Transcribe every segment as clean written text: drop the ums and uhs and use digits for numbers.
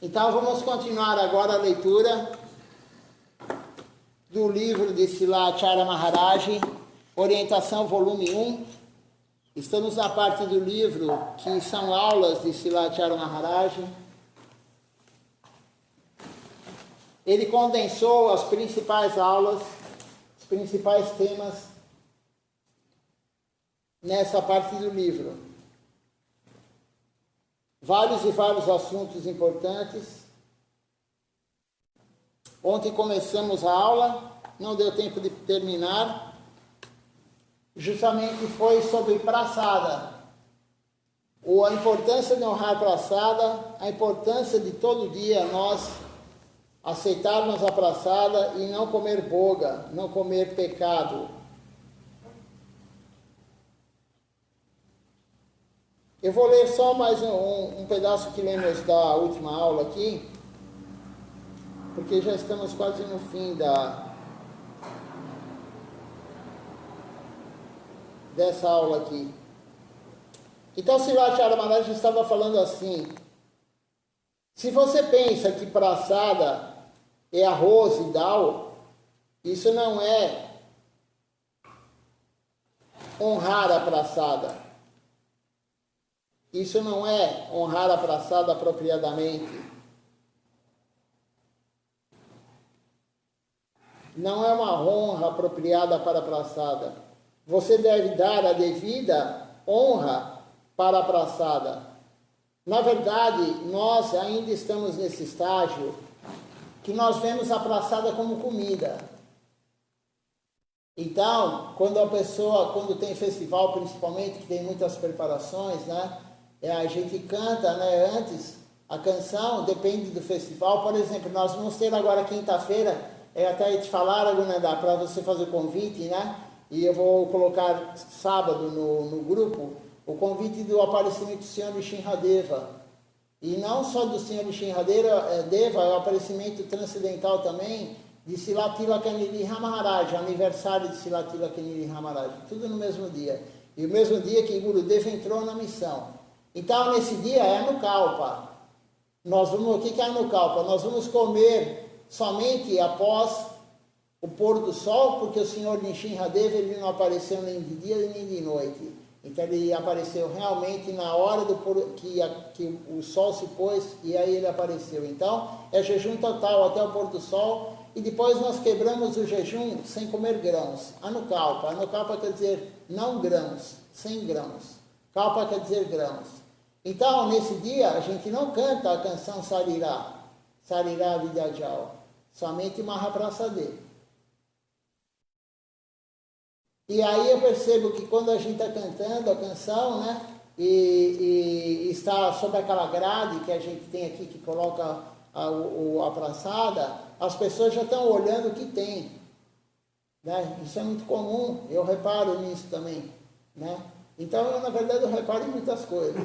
Então vamos continuar agora a leitura do livro de Silacharya Maharaj, Orientação, volume 1. Estamos na parte do livro que são aulas de Silacharya Maharaj. Ele condensou as principais aulas, os principais temas nessa parte do livro. Vários e vários assuntos importantes. Ontem começamos a aula, não deu tempo de terminar. Justamente foi sobre praçada. A importância de honrar praçada, a importância de todo dia nós aceitarmos a praçada e não comer boga, não comer pecado. Eu vou ler só mais um pedaço que lemos da última aula aqui, porque já estamos quase no fim dessa aula aqui. Então, Silacharya Maharaj estava falando assim: se você pensa que praçada é arroz e dal, isso não é honrar a praçada. Isso não é honrar a praçada apropriadamente. Não é uma honra apropriada para a praçada. Você deve dar a devida honra para a praçada. Na verdade, nós ainda estamos nesse estágio que nós vemos a praçada como comida. Então, quando tem festival, principalmente, que tem muitas preparações, né? A gente canta, né, antes a canção, depende do festival. Por exemplo, nós vamos ter agora quinta-feira, até te falaram, né, para você fazer o convite, né? E eu vou colocar sábado no grupo o convite do aparecimento do Senhor Nishinradeva. E não só do Senhor Nishinradeva, é o aparecimento transcendental também de Srila Tilakanya Maharaj, aniversário de Srila Tilakanya Maharaj, tudo no mesmo dia. E o mesmo dia que Gurudeva entrou na missão. Então, nesse dia é Anukalpa. O que é Anukalpa? Nós vamos comer somente após o pôr do sol, porque o Senhor Nishinradeva ele não apareceu nem de dia nem de noite. Então, ele apareceu realmente na hora que o sol se pôs, e aí ele apareceu. Então, é jejum total até o pôr do sol, e depois nós quebramos o jejum sem comer grãos. Anukalpa. Anukalpa quer dizer não grãos, sem grãos. Kalpa quer dizer grãos. Então, nesse dia, a gente não canta a canção Sarira Vidyajal, somente Mahaprasade. E aí eu percebo que quando a gente está cantando a canção, né, e está sob aquela grade que a gente tem aqui, que coloca a praçada, as pessoas já estão olhando o que tem. Né? Isso é muito comum, eu reparo nisso também, né? Então, na verdade, eu reparo em muitas coisas.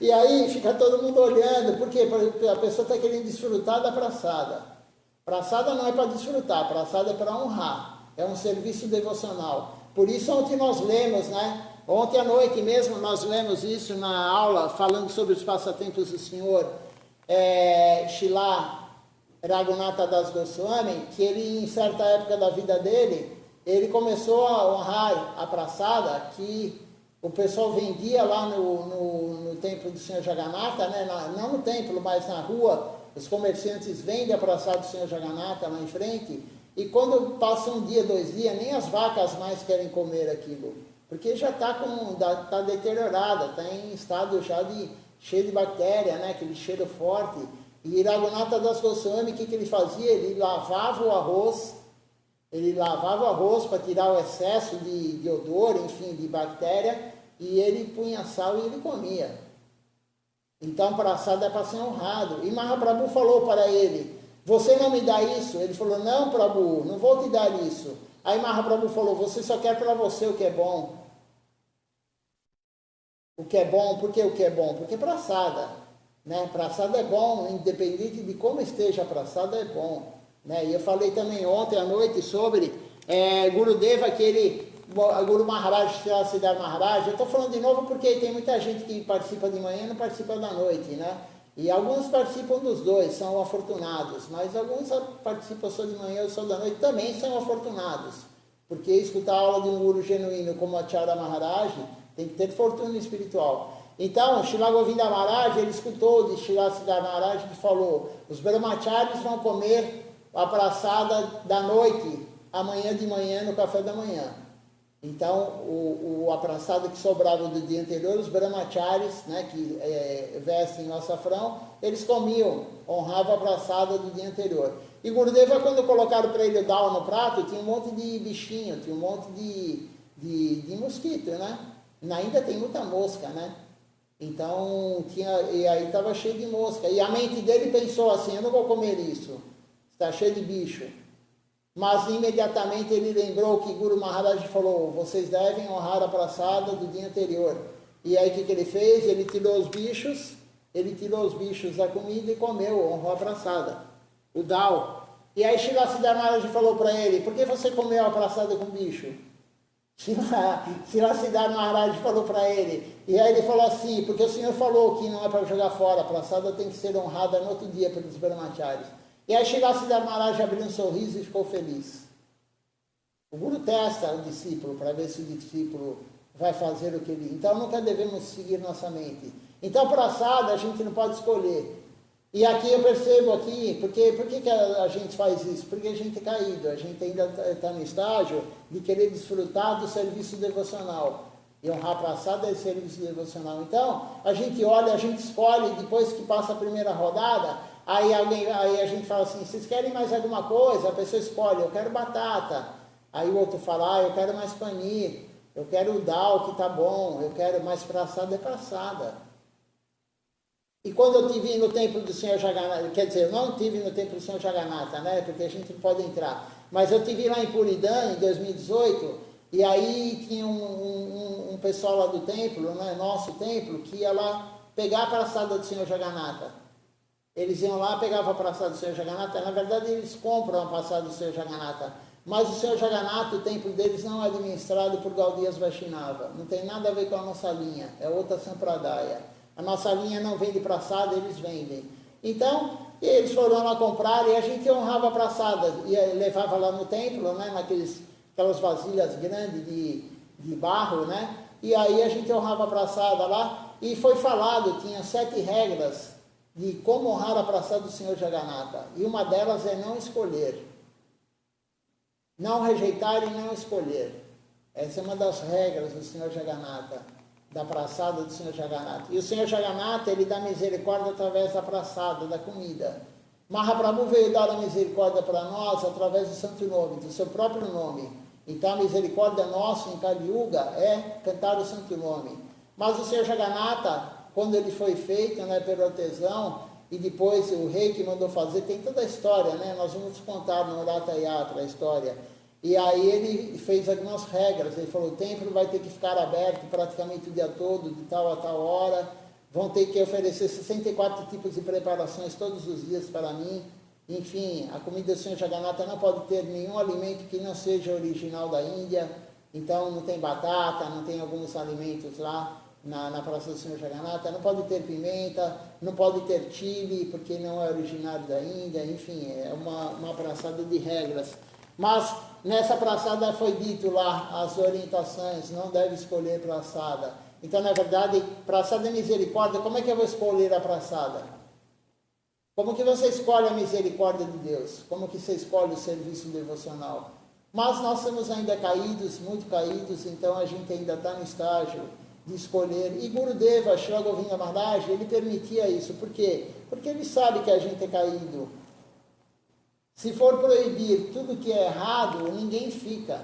E aí fica todo mundo olhando, porque a pessoa está querendo desfrutar da praçada. Praçada não é para desfrutar, praçada é para honrar. É um serviço devocional. Por isso, ontem nós lemos, né? Ontem à noite mesmo nós lemos isso na aula, falando sobre os passatempos do Senhor Srila Raghunatha Das Goswami, que ele, em certa época da vida dele, ele começou a honrar a praçada que o pessoal vendia lá no templo do Senhor Jagannatha, né? Não no templo, mas na rua, os comerciantes vendem a praçada do Senhor Jagannatha lá em frente, e quando passa um dia, 2 dias, nem as vacas mais querem comer aquilo, porque já está deteriorada, está em estado já cheio de bactéria, né? Aquele cheiro forte. E Raghunatha Das Goswami, o que ele fazia? Ele lavava o arroz para tirar o excesso de odor, enfim, de bactéria, e ele punha sal e ele comia. Então, praçada é para ser honrado. E Mahaprabhu falou para ele: você não me dá isso? Ele falou: não, Prabhu, não vou te dar isso. Aí Mahaprabhu falou: você só quer para você o que é bom. O que é bom, por que o que é bom? Porque praçada, né? Praçada é bom, independente de como esteja a praçada, é bom. Né? E eu falei também ontem à noite sobre Gurudeva, Guru Maharaj, Siddhar Maharaj. Eu estou falando de novo porque tem muita gente que participa de manhã e não participa da noite, né? E alguns participam dos dois, são afortunados, mas alguns participam só de manhã ou só da noite, também são afortunados. Porque escutar a aula de um guru genuíno como Acharya Maharaj tem que ter fortuna espiritual. Então, Srila Govinda Maharaj, ele escutou de Srila Siddhar Maharaj que falou: os brahmacharis vão comer a praçada da noite, amanhã de manhã, no café da manhã. Então, a praçada que sobrava do dia anterior, os brahmacharis, né, que vestem o açafrão, eles comiam, honravam a praçada do dia anterior. E Gurudeva, quando colocaram para ele o dal no prato, tinha um monte de bichinho, tinha um monte de mosquito, né? Ainda tem muita mosca, né? Então, e aí estava cheio de mosca. E a mente dele pensou assim: eu não vou comer isso, está cheio de bicho. Mas imediatamente ele lembrou que Guru Maharaj falou: vocês devem honrar a praçada do dia anterior. E aí o que ele fez? Ele tirou os bichos da comida e comeu, honrou a praçada, o dal. E aí Srila Siddhar Maharaj falou para ele: por que você comeu a praçada com bicho? Srila Siddhar Maharaj falou para ele, e aí ele falou assim: porque o senhor falou que não é para jogar fora, a praçada tem que ser honrada no outro dia pelos brahmacharis. E aí Srila Siddhar Maharaj abriu um sorriso e ficou feliz. O Guru testa o discípulo para ver se o discípulo vai fazer o que ele... Então nunca devemos seguir nossa mente. Então praçada a gente não pode escolher. E aqui eu percebo aqui, por que a gente faz isso? Porque a gente é caído, a gente ainda está no estágio de querer desfrutar do serviço devocional. E honrar a praçada é serviço devocional. Então, a gente olha, a gente escolhe, depois que passa a primeira rodada, aí a gente fala assim: vocês querem mais alguma coisa? A pessoa escolhe: eu quero batata. Aí o outro fala: eu quero mais paneer, eu quero o dal que tá bom, eu quero mais praçada, é praçada. E quando eu estive no templo do Senhor Jagannatha, quer dizer, eu não estive no templo do Senhor Jagannatha, né, porque a gente não pode entrar, mas eu estive lá em Puridã, em 2018, e aí tinha um pessoal lá do templo, né, nosso templo, que ia lá pegar a praçada do Senhor Jagannatha. Eles iam lá, pegavam a praçada do Senhor Jagannatha. Na verdade, eles compram a praçada do Senhor Jagannatha. Mas o Senhor Jagannatha, o templo deles não é administrado por Gaudias Vaishnava. Não tem nada a ver com a nossa linha. É outra Sampradaya. A nossa linha não vende praçada, eles vendem. Então, eles foram lá comprar e a gente honrava a praçada. E levava lá no templo, né, aquelas vasilhas grandes de barro, né? E aí a gente honrava a praçada lá. E foi falado, tinha 7 regras de como honrar a praçada do Senhor Jagannatha. E uma delas é não escolher. Não rejeitar e não escolher. Essa é uma das regras do Senhor Jagannatha, da praçada do Senhor Jagannatha. E o Senhor Jagannatha, ele dá misericórdia através da praçada, da comida. Mahaprabhu veio dar a misericórdia para nós através do santo nome, do seu próprio nome. Então a misericórdia nossa em Kali Yuga é cantar o santo nome. Mas o Senhor Jagannatha, quando ele foi feito, né, pelo artesão, e depois o rei que mandou fazer, tem toda a história, né? Nós vamos contar no Ratha Yatra a história. E aí ele fez algumas regras, ele falou: o templo vai ter que ficar aberto praticamente o dia todo, de tal a tal hora, vão ter que oferecer 64 tipos de preparações todos os dias para mim. Enfim, a comida do Senhor Jagannatha não pode ter nenhum alimento que não seja original da Índia, então não tem batata, não tem alguns alimentos lá na praça do Senhor Jagannatha, não pode ter pimenta, não pode ter chile, porque não é originário da Índia, enfim, é uma praçada de regras. Mas nessa praçada foi dito lá as orientações: não deve escolher praçada. Então, na verdade, praçada é misericórdia. Como é que eu vou escolher a praçada? Como que você escolhe a misericórdia de Deus? Como que você escolhe o serviço devocional? Mas nós somos ainda caídos, muito caídos, então a gente ainda está no estágio de escolher. E Gurudeva, Srila Govinda Maharaj, ele permitia isso. Por quê? Porque ele sabe que a gente é caído. Se for proibir tudo que é errado, ninguém fica.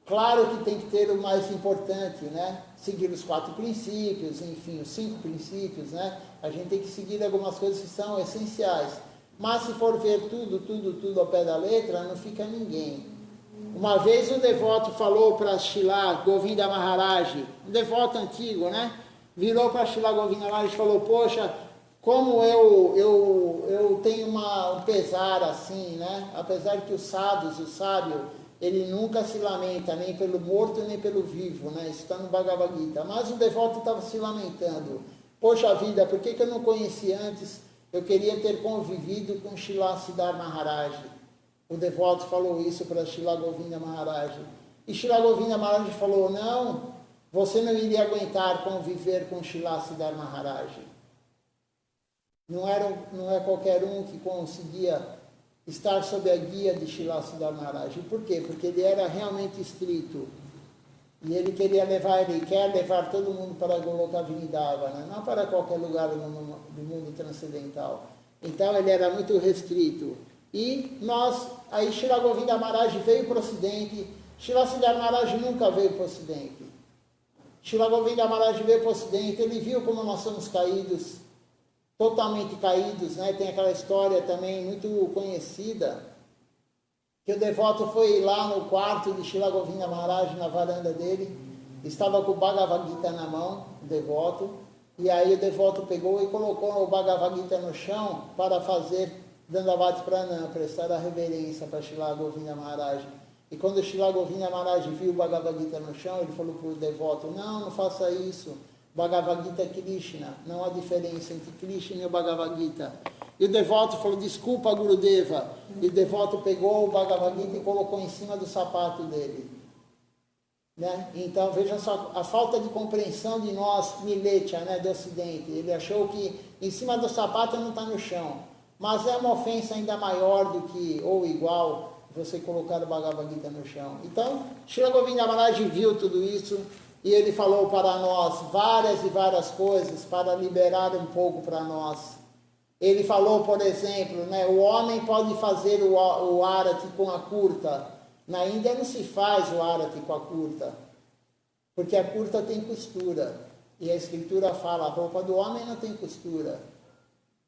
Claro que tem que ter o mais importante, né? Seguir os 4 princípios, enfim, os 5 princípios, né? A gente tem que seguir algumas coisas que são essenciais. Mas se for ver tudo ao pé da letra, não fica ninguém. Uma vez um devoto falou para Srila Govinda Maharaj, um devoto antigo, né? Virou para Srila Govinda Maharaj e falou: poxa, como eu tenho um pesar assim, né? Apesar que o sábio, ele nunca se lamenta, nem pelo morto, nem pelo vivo, né? Isso está no Bhagavad Gita. Mas o devoto estava se lamentando. poxa vida, por que eu não conheci antes? Eu queria ter convivido com Srila Siddhar Maharaj. O devoto falou isso para Srila Govinda Maharaj. E Srila Govinda Maharaj falou, não, você não iria aguentar conviver com Srila Siddhar Maharaj. Não é qualquer um que conseguia estar sob a guia de Srila Siddhar Maharaj. Por quê? Porque ele era realmente estrito. E ele quer levar todo mundo para Goloka Vrindavana, não para qualquer lugar do mundo transcendental. Então ele era muito restrito. E aí Srila Govinda Maharaj veio para o Ocidente, Srila Siddhar Maharaj nunca veio para o Ocidente. Srila Govinda Maharaj veio para o Ocidente, ele viu como nós somos caídos, totalmente caídos, né? Tem aquela história também muito conhecida, que o devoto foi lá no quarto de Srila Govinda Maharaj, na varanda dele, estava com o Bhagavad Gita na mão, o devoto, e aí o devoto pegou e colocou o Bhagavad Gita no chão para fazer Dandavati Pranam, prestar a reverência para Srila Govinda Maharaj. E quando Srila Govinda Maharaj viu o Bhagavad Gita no chão, ele falou para o devoto, não faça isso, Bhagavad Gita é Krishna, não há diferença entre Krishna e o Bhagavad Gita. E o devoto falou, desculpa, Gurudeva. E o devoto pegou o Bhagavad Gita e colocou em cima do sapato dele. Né? Então, veja só, a falta de compreensão de nós, Miletia, né, do Ocidente. Ele achou que em cima do sapato não está no chão. Mas é uma ofensa ainda maior do que, ou igual, você colocar o Bhagavad Gita no chão. Então, Srila Govinda Maharaj viu tudo isso e ele falou para nós várias e várias coisas para liberar um pouco para nós. Ele falou, por exemplo, né, o homem pode fazer o arati com a curta. Na Índia não se faz o arati com a curta, porque a curta tem costura. E a escritura fala, a roupa do homem não tem costura,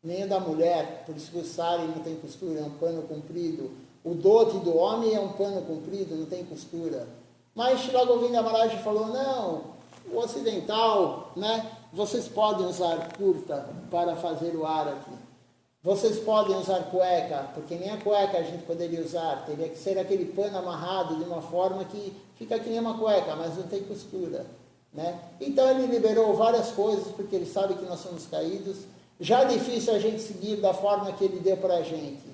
nem a da mulher, por isso que o sari não tem costura, é um pano comprido. O dote do homem é um pano comprido, não tem costura. Mas Srila Govinda Maharaj falou, não, o ocidental, né, vocês podem usar curta para fazer o arati. Vocês podem usar cueca, porque nem a cueca a gente poderia usar. Teria que ser aquele pano amarrado de uma forma que fica que nem uma cueca, mas não tem costura. Né? Então ele liberou várias coisas, porque ele sabe que nós somos caídos. Já é difícil a gente seguir da forma que ele deu para a gente.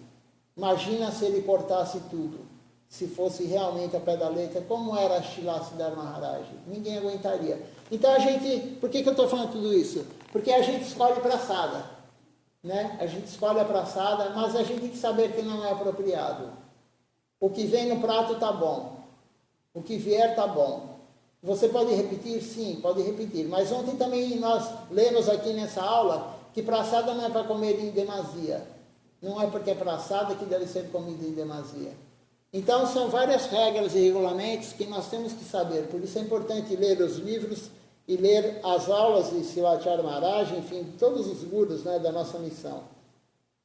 Imagina se ele portasse tudo. Se fosse realmente a pé da letra, como era Srila Siddhar Maharaj. Ninguém aguentaria. Então a gente, por que eu estou falando tudo isso? Porque a gente escolhe praçada. Né? A gente escolhe a praçada, mas a gente tem que saber que não é apropriado. O que vem no prato está bom. O que vier está bom. Você pode repetir? Sim, pode repetir. Mas ontem também nós lemos aqui nessa aula que praçada não é para comer em demasia. Não é porque é praçada que deve ser comida em demasia. Então são várias regras e regulamentos que nós temos que saber. Por isso é importante ler os livros e ler as aulas de Srivacharya Maharaj, enfim, todos os gurus, né, da nossa missão.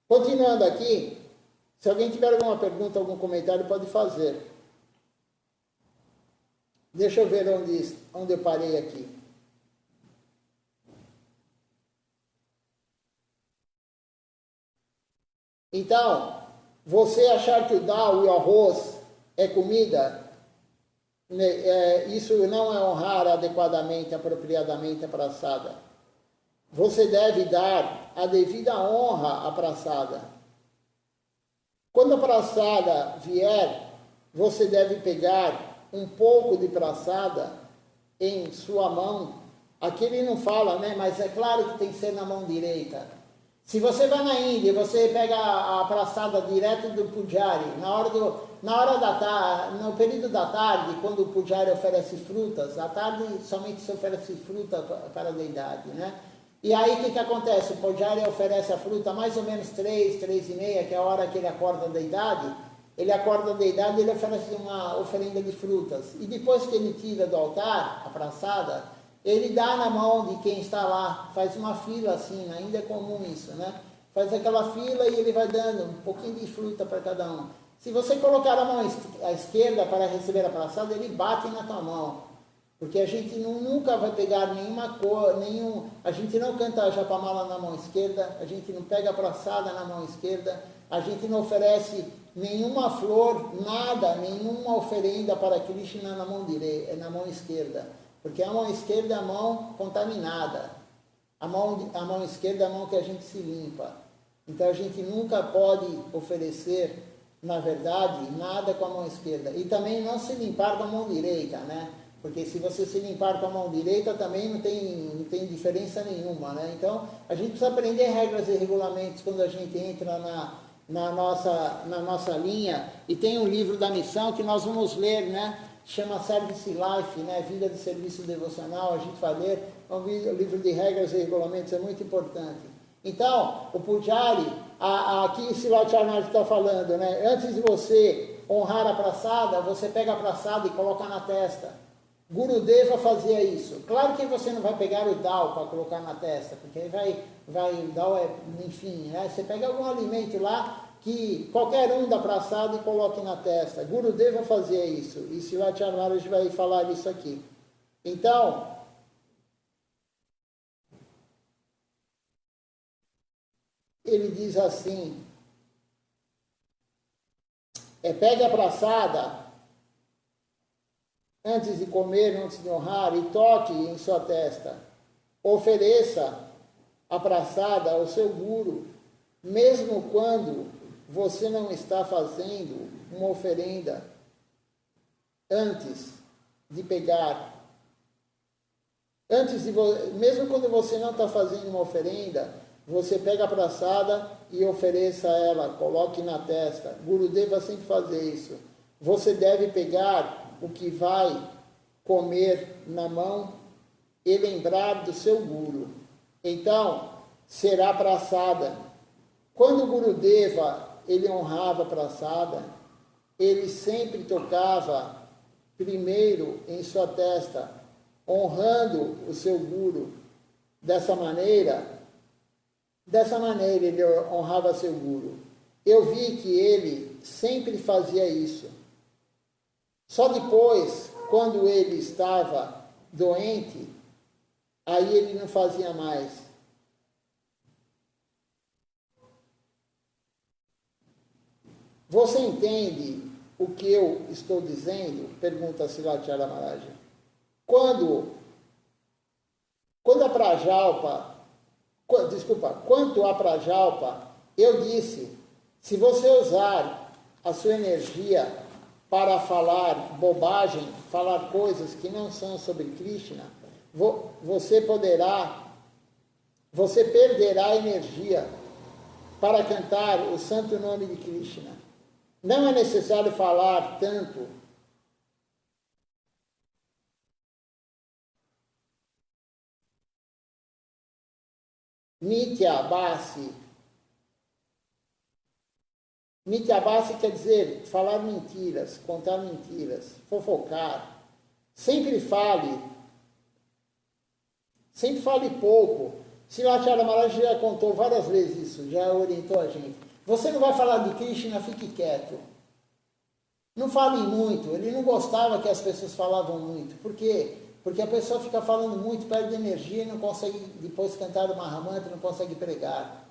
Continuando aqui, se alguém tiver alguma pergunta, algum comentário, pode fazer. Deixa eu ver onde eu parei aqui. Então, você achar que o dal e o arroz é comida, isso não é honrar adequadamente, apropriadamente a praçada. Você deve dar a devida honra à praçada. Quando a praçada vier, você deve pegar um pouco de praçada em sua mão. Aqui ele não fala, né? Mas é claro que tem que ser na mão direita. Se você vai na Índia e você pega a praçada direto do pujari, no período da tarde, quando o pujari oferece frutas, à tarde somente se oferece fruta para a deidade, né? E aí o que acontece? O pujari oferece a fruta mais ou menos 3:30, que é a hora que ele acorda a deidade. Ele acorda a deidade e ele oferece uma oferenda de frutas. E depois que ele tira do altar, a praçada, ele dá na mão de quem está lá, faz uma fila assim, ainda é comum isso, né? Faz aquela fila e ele vai dando um pouquinho de fruta para cada um. Se você colocar a mão à esquerda para receber a praçada, ele bate na tua mão. Porque a gente nunca vai pegar nenhuma cor, a gente não canta a japamala na mão esquerda, a gente não pega a praçada na mão esquerda, a gente não oferece nenhuma flor, nada, nenhuma oferenda para Krishna na mão esquerda. Porque a mão esquerda é a mão contaminada. a mão esquerda é a mão que a gente se limpa. Então a gente nunca pode oferecer, na verdade, nada com a mão esquerda. E também não se limpar com a mão direita, né? Porque se você se limpar com a mão direita também não tem diferença nenhuma, né? Então a gente precisa aprender regras e regulamentos quando a gente entra na nossa linha. E tem um livro da missão que nós vamos ler, né? Chama Service Life, né? Vida de Serviço Devocional, a gente vai ler. É um livro de regras e regulamentos, é muito importante. Então, o Pujari, aqui Silat Charnad está falando, né? Antes de você honrar a praçada, você pega a praçada e coloca na testa. Gurudeva fazia isso. Claro que você não vai pegar o dal para colocar na testa, porque aí o dal enfim, né? Você pega algum alimento lá que qualquer um da praçada e coloque na testa. Gurudeva fazia isso. E Silat Charnad vai falar isso aqui. Então, ele diz assim, pegue a praçada antes de comer, antes de honrar, e toque em sua testa. Ofereça a praçada ao seu guru, mesmo quando você não está fazendo uma oferenda antes de pegar. Mesmo quando você não está fazendo uma oferenda, você pega a praçada e ofereça ela, coloque na testa. Gurudeva sempre fazer isso. Você deve pegar o que vai comer na mão e lembrar do seu guru. Então, será praçada. Quando o Gurudeva, ele honrava a praçada, ele sempre tocava primeiro em sua testa, honrando o seu guru. Dessa maneira ele honrava seu guru. Eu vi que ele sempre fazia isso. Só depois, quando ele estava doente, aí ele não fazia mais. Você entende o que eu estou dizendo? Pergunta Silat Maharaj. Quanto a Prajalpa, eu disse, se você usar a sua energia para falar bobagem, falar coisas que não são sobre Krishna, você perderá energia para cantar o santo nome de Krishna. Não é necessário falar tanto. Mityabhasi. Mityabhasi quer dizer falar mentiras, contar mentiras, fofocar. Sempre fale pouco. Silat Maharaj já contou várias vezes isso, já orientou a gente. Você não vai falar de Krishna, fique quieto. Não fale muito. Ele não gostava que as pessoas falavam muito. Por quê? Porque a pessoa fica falando muito, perde energia e não consegue depois cantar o Mahamantra, não consegue pregar.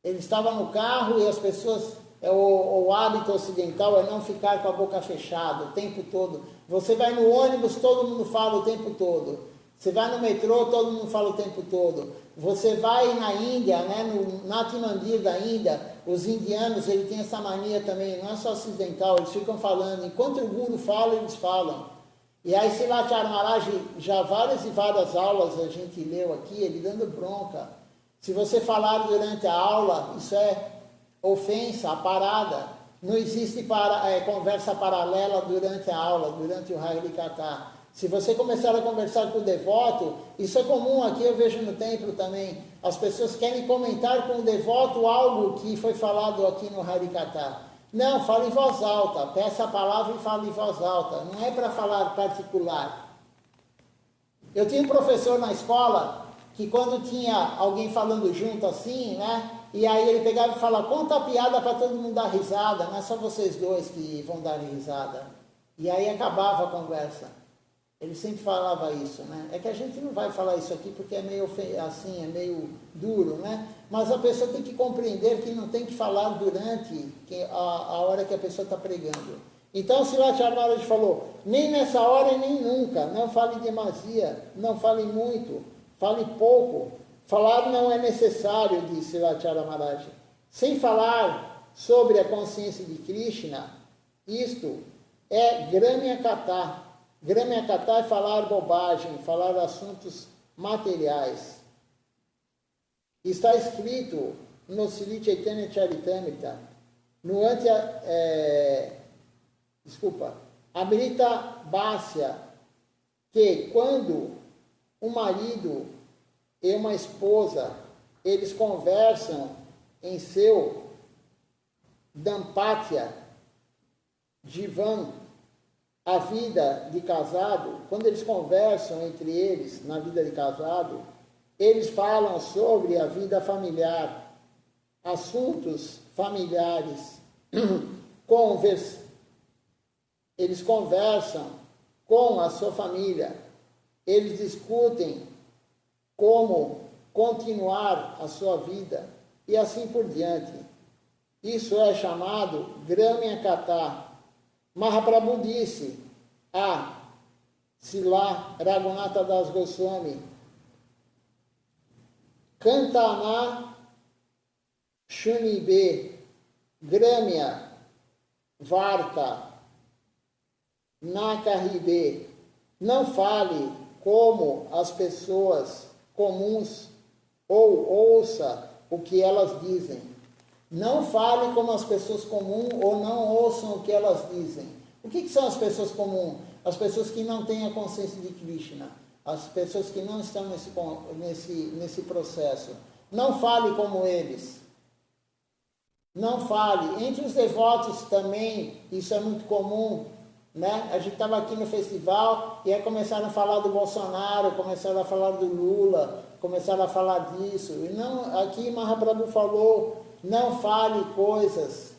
Ele estava no carro e as pessoas, o hábito ocidental é não ficar com a boca fechada o tempo todo. Você vai no ônibus, todo mundo fala o tempo todo. Você vai no metrô, todo mundo fala o tempo todo. Você vai na Índia, né, no Nat Mandir da Índia, os indianos, ele tem essa mania também, não é só ocidental, eles ficam falando. Enquanto o guru fala, eles falam. E aí Silat Maharaj, já várias e várias aulas a gente leu aqui, ele dando bronca. Se você falar durante a aula, isso é ofensa, a parada. Não existe conversa paralela durante a aula, durante o Harikatha. Se você começar a conversar com o devoto, isso é comum aqui, eu vejo no templo também. As pessoas querem comentar com o devoto algo que foi falado aqui no Harikatha. Não, fala em voz alta, peça a palavra e fala em voz alta. Não é para falar particular. Eu tinha um professor na escola que quando tinha alguém falando junto assim, né? E aí ele pegava e falava, conta a piada para todo mundo dar risada, não é só vocês dois que vão dar risada. E aí acabava a conversa. Ele sempre falava isso, né? É que a gente não vai falar isso aqui porque é meio assim, é meio duro, né? Mas a pessoa tem que compreender que não tem que falar durante a hora que a pessoa está pregando. Então, Silat Maharaj falou, nem nessa hora e nem nunca, não fale demasia, não fale muito, fale pouco. Falar não é necessário, disse Srivacharya Maharaj. Sem falar sobre a consciência de Krishna, isto é Gramya Katha. Gramya Katha é falar bobagem, falar assuntos materiais. Está escrito no Sri Chaitanya Charitamrita, no Amrita Bhasya, que quando um marido e uma esposa, eles conversam em seu Dampatya Jivan, a vida de casado, quando eles conversam entre eles na vida de casado, eles falam sobre a vida familiar, assuntos familiares, eles conversam com a sua família, eles discutem como continuar a sua vida e assim por diante. Isso é chamado Gramya Katha. Mahaprabhu disse a Srila Raghunatha Das Goswami, Kantana Shunibe Gramya Varta Nakaribe. Não fale como as pessoas comuns ou ouça o que elas dizem. Não fale como as pessoas comuns ou não ouçam o que elas dizem. O que são as pessoas comuns? As pessoas que não têm a consciência de Krishna. As pessoas que não estão nesse processo. Não fale como eles. Não fale. Entre os devotos também, isso é muito comum, né? A gente estava aqui no festival e aí começaram a falar do Bolsonaro, começaram a falar do Lula, começaram a falar disso. E não, aqui Mahaprabhu falou, não fale coisas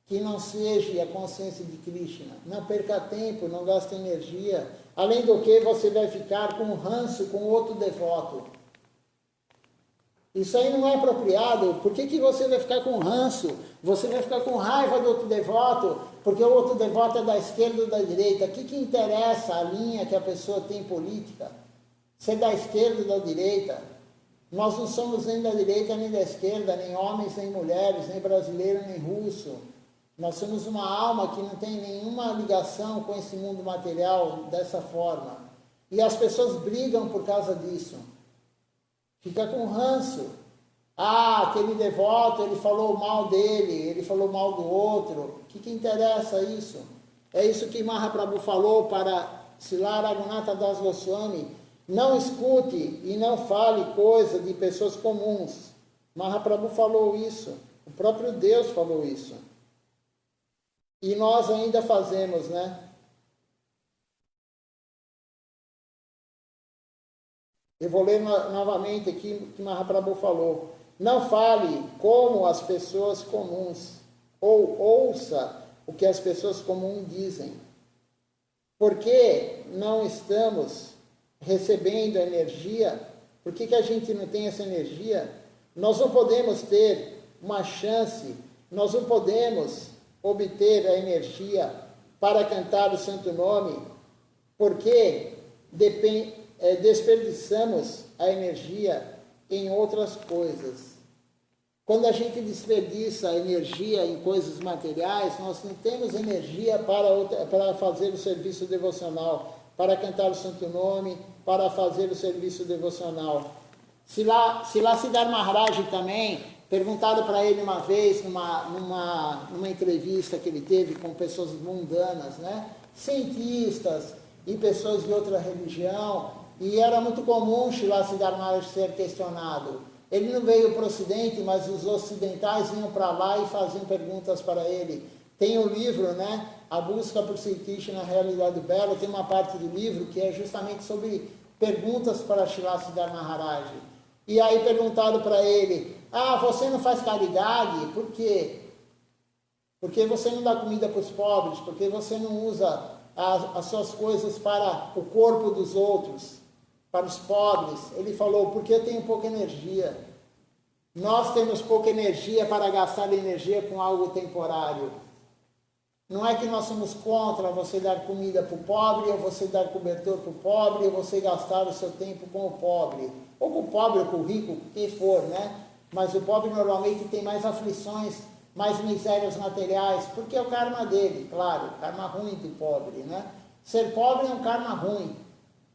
que não seja a consciência de Krishna. Não perca tempo, não gaste energia. Além do que, você vai ficar com ranço com outro devoto. Isso aí não é apropriado. Por que você vai ficar com ranço? Você vai ficar com raiva do outro devoto, porque o outro devoto é da esquerda ou da direita. O que interessa a linha que a pessoa tem política? Se é da esquerda ou da direita? Nós não somos nem da direita nem da esquerda, nem homens nem mulheres, nem brasileiro nem russo. Nós somos uma alma que não tem nenhuma ligação com esse mundo material dessa forma. E as pessoas brigam por causa disso. Fica com ranço. Ah, aquele devoto, ele falou mal dele, ele falou mal do outro. O que interessa isso? É isso que Mahaprabhu falou para Srila Raghunatha Das Goswami. Não escute e não fale coisa de pessoas comuns. Mahaprabhu falou isso. O próprio Deus falou isso. E nós ainda fazemos, né? Eu vou ler novamente aqui o que Mahaprabhu falou. Não fale como as pessoas comuns, ou ouça o que as pessoas comuns dizem. Porque não estamos recebendo energia? Por que a gente não tem essa energia? Nós não podemos ter uma chance, nós não podemos obter a energia para cantar o santo nome, porque desperdiçamos a energia em outras coisas. Quando a gente desperdiça a energia em coisas materiais, nós não temos energia para fazer o serviço devocional, para cantar o santo nome, para fazer o serviço devocional. Srila Siddhar Maharaj também, perguntaram para ele uma vez, numa entrevista que ele teve com pessoas mundanas, né? Cientistas e pessoas de outra religião, e era muito comum Srila Siddhar Maharaj ser questionado. Ele não veio para o Ocidente, mas os ocidentais iam para lá e faziam perguntas para ele. Tem um livro, né? A Busca por Sri Krishna na Realidade Bela, tem uma parte do livro que é justamente sobre perguntas para Srila Siddhar Maharaj. E aí perguntaram para ele, você não faz caridade? Por quê? Porque você não dá comida para os pobres? Porque você não usa as suas coisas para o corpo dos outros, para os pobres? Ele falou, porque eu tenho pouca energia. Nós temos pouca energia para gastar energia com algo temporário. Não é que nós somos contra você dar comida para o pobre, ou você dar cobertor para o pobre, ou você gastar o seu tempo com o pobre. Ou com o pobre, ou com o rico, quem for, né? Mas o pobre normalmente tem mais aflições, mais misérias materiais, porque é o karma dele, claro, o karma ruim do pobre, né? Ser pobre é um karma ruim,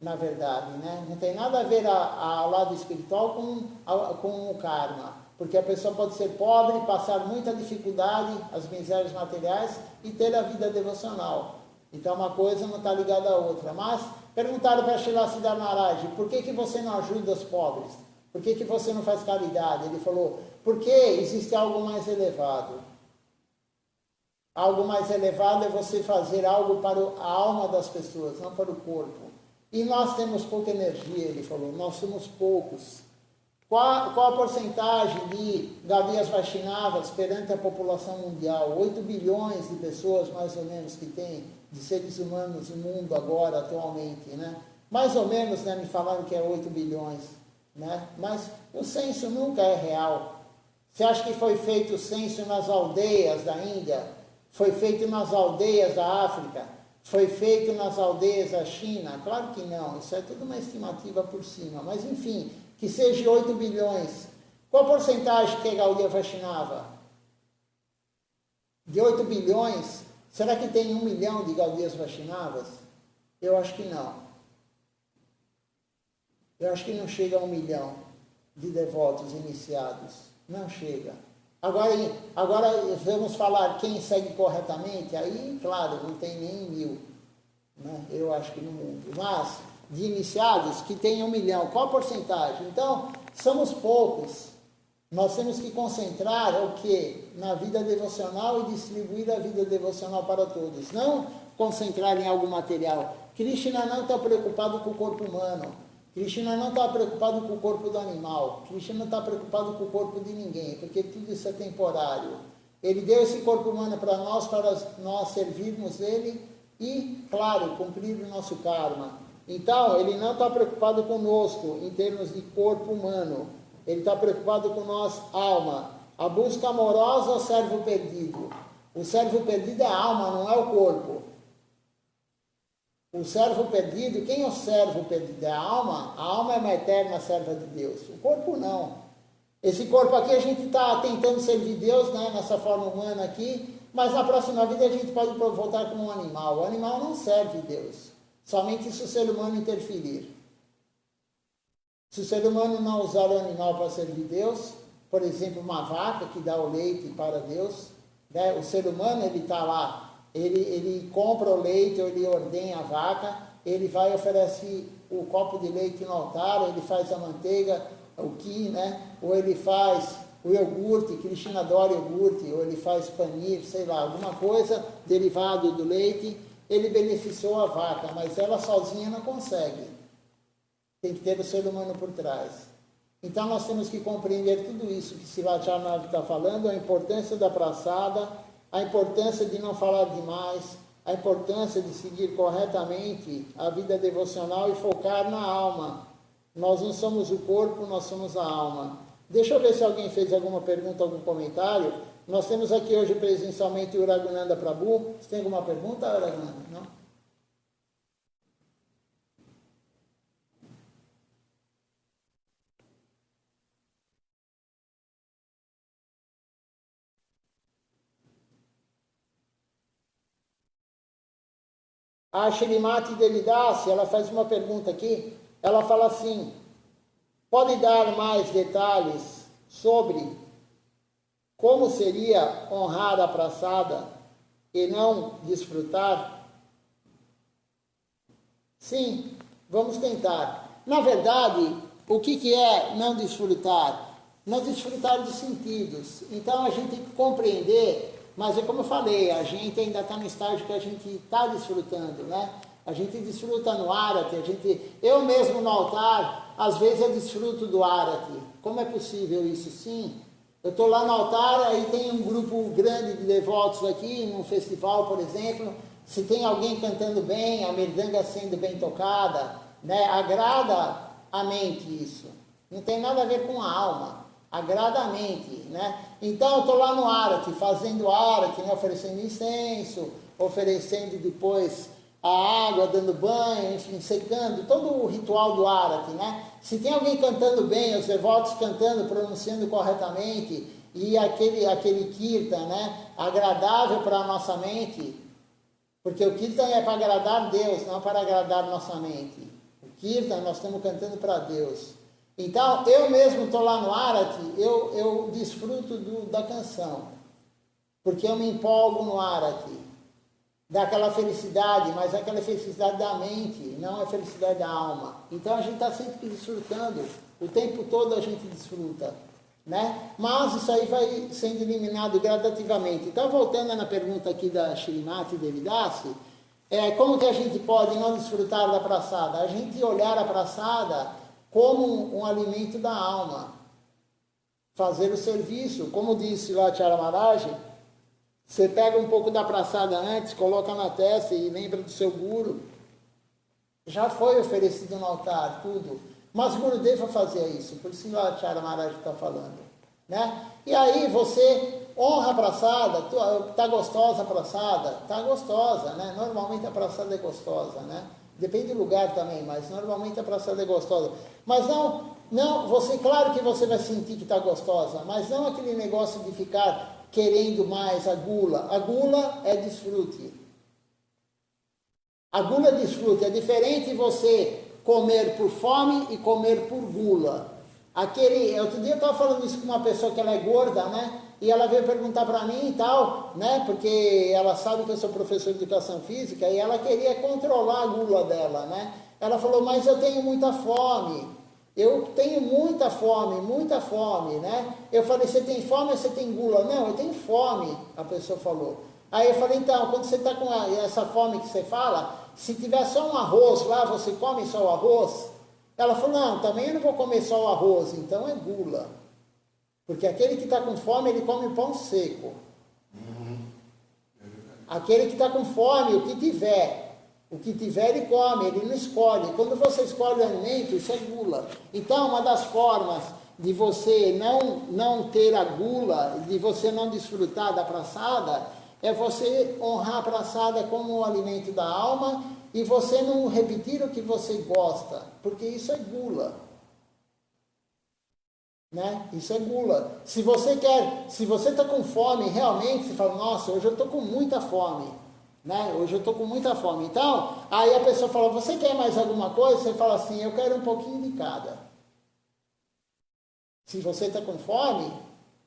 na verdade, né? Não tem nada a ver ao lado espiritual com o karma. Porque a pessoa pode ser pobre, passar muita dificuldade, as misérias materiais, e ter a vida devocional. Então uma coisa não está ligada à outra. Mas perguntaram para Srila Siddhar Maharaj, por que você não ajuda os pobres? Por que você não faz caridade? Ele falou, porque existe algo mais elevado. Algo mais elevado é você fazer algo para a alma das pessoas, não para o corpo. E nós temos pouca energia, ele falou, nós somos poucos. Qual a porcentagem de Gaudiyas Vaishnavas perante a população mundial? 8 bilhões de pessoas, mais ou menos, que tem de seres humanos no mundo agora, atualmente, né? Mais ou menos, né, me falaram que é 8 bilhões, né? Mas o censo nunca é real. Você acha que foi feito o censo nas aldeias da Índia? Foi feito nas aldeias da África? Foi feito nas aldeias da China? Claro que não, isso é tudo uma estimativa por cima, mas enfim, que seja 8 bilhões. Qual a porcentagem que é Gaudiya Vaishnava? De 8 bilhões, será que tem 1 milhão de Gaudiyas Vaishnavas? Eu acho que não. Eu acho que não chega a 1 milhão de devotos iniciados. Não chega. Agora vamos falar quem segue corretamente, aí, claro, não tem nem 1000, né? Eu acho que no mundo. Mas, de iniciados, que tem 1 milhão, qual a porcentagem? Então, somos poucos. Nós temos que concentrar o quê? Na vida devocional e distribuir a vida devocional para todos. Não concentrar em algo material. Krishna não está preocupado com o corpo humano. Krishna não está preocupado com o corpo do animal. Krishna não está preocupado com o corpo de ninguém, porque tudo isso é temporário. Ele deu esse corpo humano para nós servirmos ele e, claro, cumprir o nosso karma. Então, ele não está preocupado conosco em termos de corpo humano. Ele está preocupado com nós, alma. A busca amorosa ao servo perdido. O servo perdido é a alma, não é o corpo. O servo perdido, quem é o servo perdido? É a alma? A alma é uma eterna serva de Deus. O corpo não. Esse corpo aqui a gente está tentando servir Deus, né, nessa forma humana aqui, mas na próxima vida a gente pode voltar como um animal. O animal não serve Deus. Somente se o ser humano interferir. Se o ser humano não usar o animal para servir Deus, por exemplo, uma vaca que dá o leite para Deus, né? O ser humano, ele está lá, ele compra o leite, ou ele ordenha a vaca, ele vai e oferece o copo de leite no altar, ou ele faz a manteiga, o ghee, né? Ou ele faz o iogurte, Krishna adora iogurte, ou ele faz panir, sei lá, alguma coisa derivado do leite, ele beneficiou a vaca, mas ela sozinha não consegue. Tem que ter o ser humano por trás. Então nós temos que compreender tudo isso que Sivacharnava está falando, a importância da praçada, a importância de não falar demais, a importância de seguir corretamente a vida devocional e focar na alma. Nós não somos o corpo, nós somos a alma. Deixa eu ver se alguém fez alguma pergunta, algum comentário. Nós temos aqui hoje presencialmente o Raghunanda Prabhu. Você tem alguma pergunta, Raghunanda? Não? A Shrimati Devidasi, ela faz uma pergunta aqui. Ela fala assim, pode dar mais detalhes sobre como seria honrar a praçada e não desfrutar? Sim, vamos tentar. Na verdade, o que é não desfrutar? Não desfrutar dos sentidos. Então a gente tem que compreender, mas é como eu falei, a gente ainda está no estágio que a gente está desfrutando, né? A gente desfruta no Arati, eu mesmo no altar, às vezes eu desfruto do Arati. Como é possível isso? Sim. Eu estou lá no altar, aí tem um grupo grande de devotos aqui, num festival, por exemplo, se tem alguém cantando bem, a merdanga sendo bem tocada, né, agrada a mente isso. Não tem nada a ver com a alma. agrada a mente, né? Então eu estou lá no Arati, fazendo Arati, né? Oferecendo incenso, oferecendo depois a água, dando banho, enfim, secando, todo o ritual do Arati, né? Se tem alguém cantando bem, os devotos cantando, pronunciando corretamente, e aquele kirtan, né? Agradável para a nossa mente, porque o kirtan é para agradar Deus, não para agradar nossa mente. O kirtan nós estamos cantando para Deus. Então, eu mesmo estou lá no Arati, eu desfruto da canção, porque eu me empolgo no Arati, daquela felicidade, mas é aquela felicidade da mente, não é felicidade da alma. Então, a gente está sempre desfrutando, o tempo todo a gente desfruta, né? Mas isso aí vai sendo eliminado gradativamente. Então, voltando na pergunta aqui da Shrimati Devidasi, como que a gente pode não desfrutar da praçada? A gente olhar a praçada como um alimento da alma, fazer o serviço, como disse lá Chara Maharaj, você pega um pouco da praçada antes, coloca na testa e lembra do seu guru, já foi oferecido no altar, tudo, mas o Gurudeva fazia isso, por isso lá Chara Maharaj está falando, né? E aí você honra a praçada, tá gostosa a praçada? Tá gostosa, né? Normalmente a praçada é gostosa, né? Depende do lugar também, mas normalmente a praçada é gostosa. Mas não, você, claro que você vai sentir que está gostosa, mas não aquele negócio de ficar querendo mais a gula. A gula é desfrute. A gula é desfrute. É diferente você comer por fome e comer por gula. Outro dia eu estava falando isso com uma pessoa que ela é gorda, né? E ela veio perguntar para mim e tal, né? Porque ela sabe que eu sou professor de educação física e ela queria controlar a gula dela, né? Ela falou, mas eu tenho muita fome. Eu tenho muita fome, né? Eu falei, você tem fome ou você tem gula? Não, eu tenho fome, a pessoa falou. Aí eu falei, então, quando você está com essa fome que você fala, se tiver só um arroz lá, você come só o arroz? Ela falou, não, também eu não vou comer só o arroz, então é gula. Porque aquele que está com fome, ele come pão seco. Aquele que está com fome, o que tiver ele come, ele não escolhe. Quando você escolhe o alimento, isso é gula. Então, uma das formas de você não ter a gula, de você não desfrutar da praçada, é você honrar a praçada como o alimento da alma e você não repetir o que você gosta, porque isso é gula. Né? Isso é gula. Se você está com fome, realmente, você fala, nossa, hoje eu estou com muita fome. Né? Hoje eu estou com muita fome. Então, aí a pessoa fala, você quer mais alguma coisa? Você fala assim, eu quero um pouquinho de cada. Se você está com fome,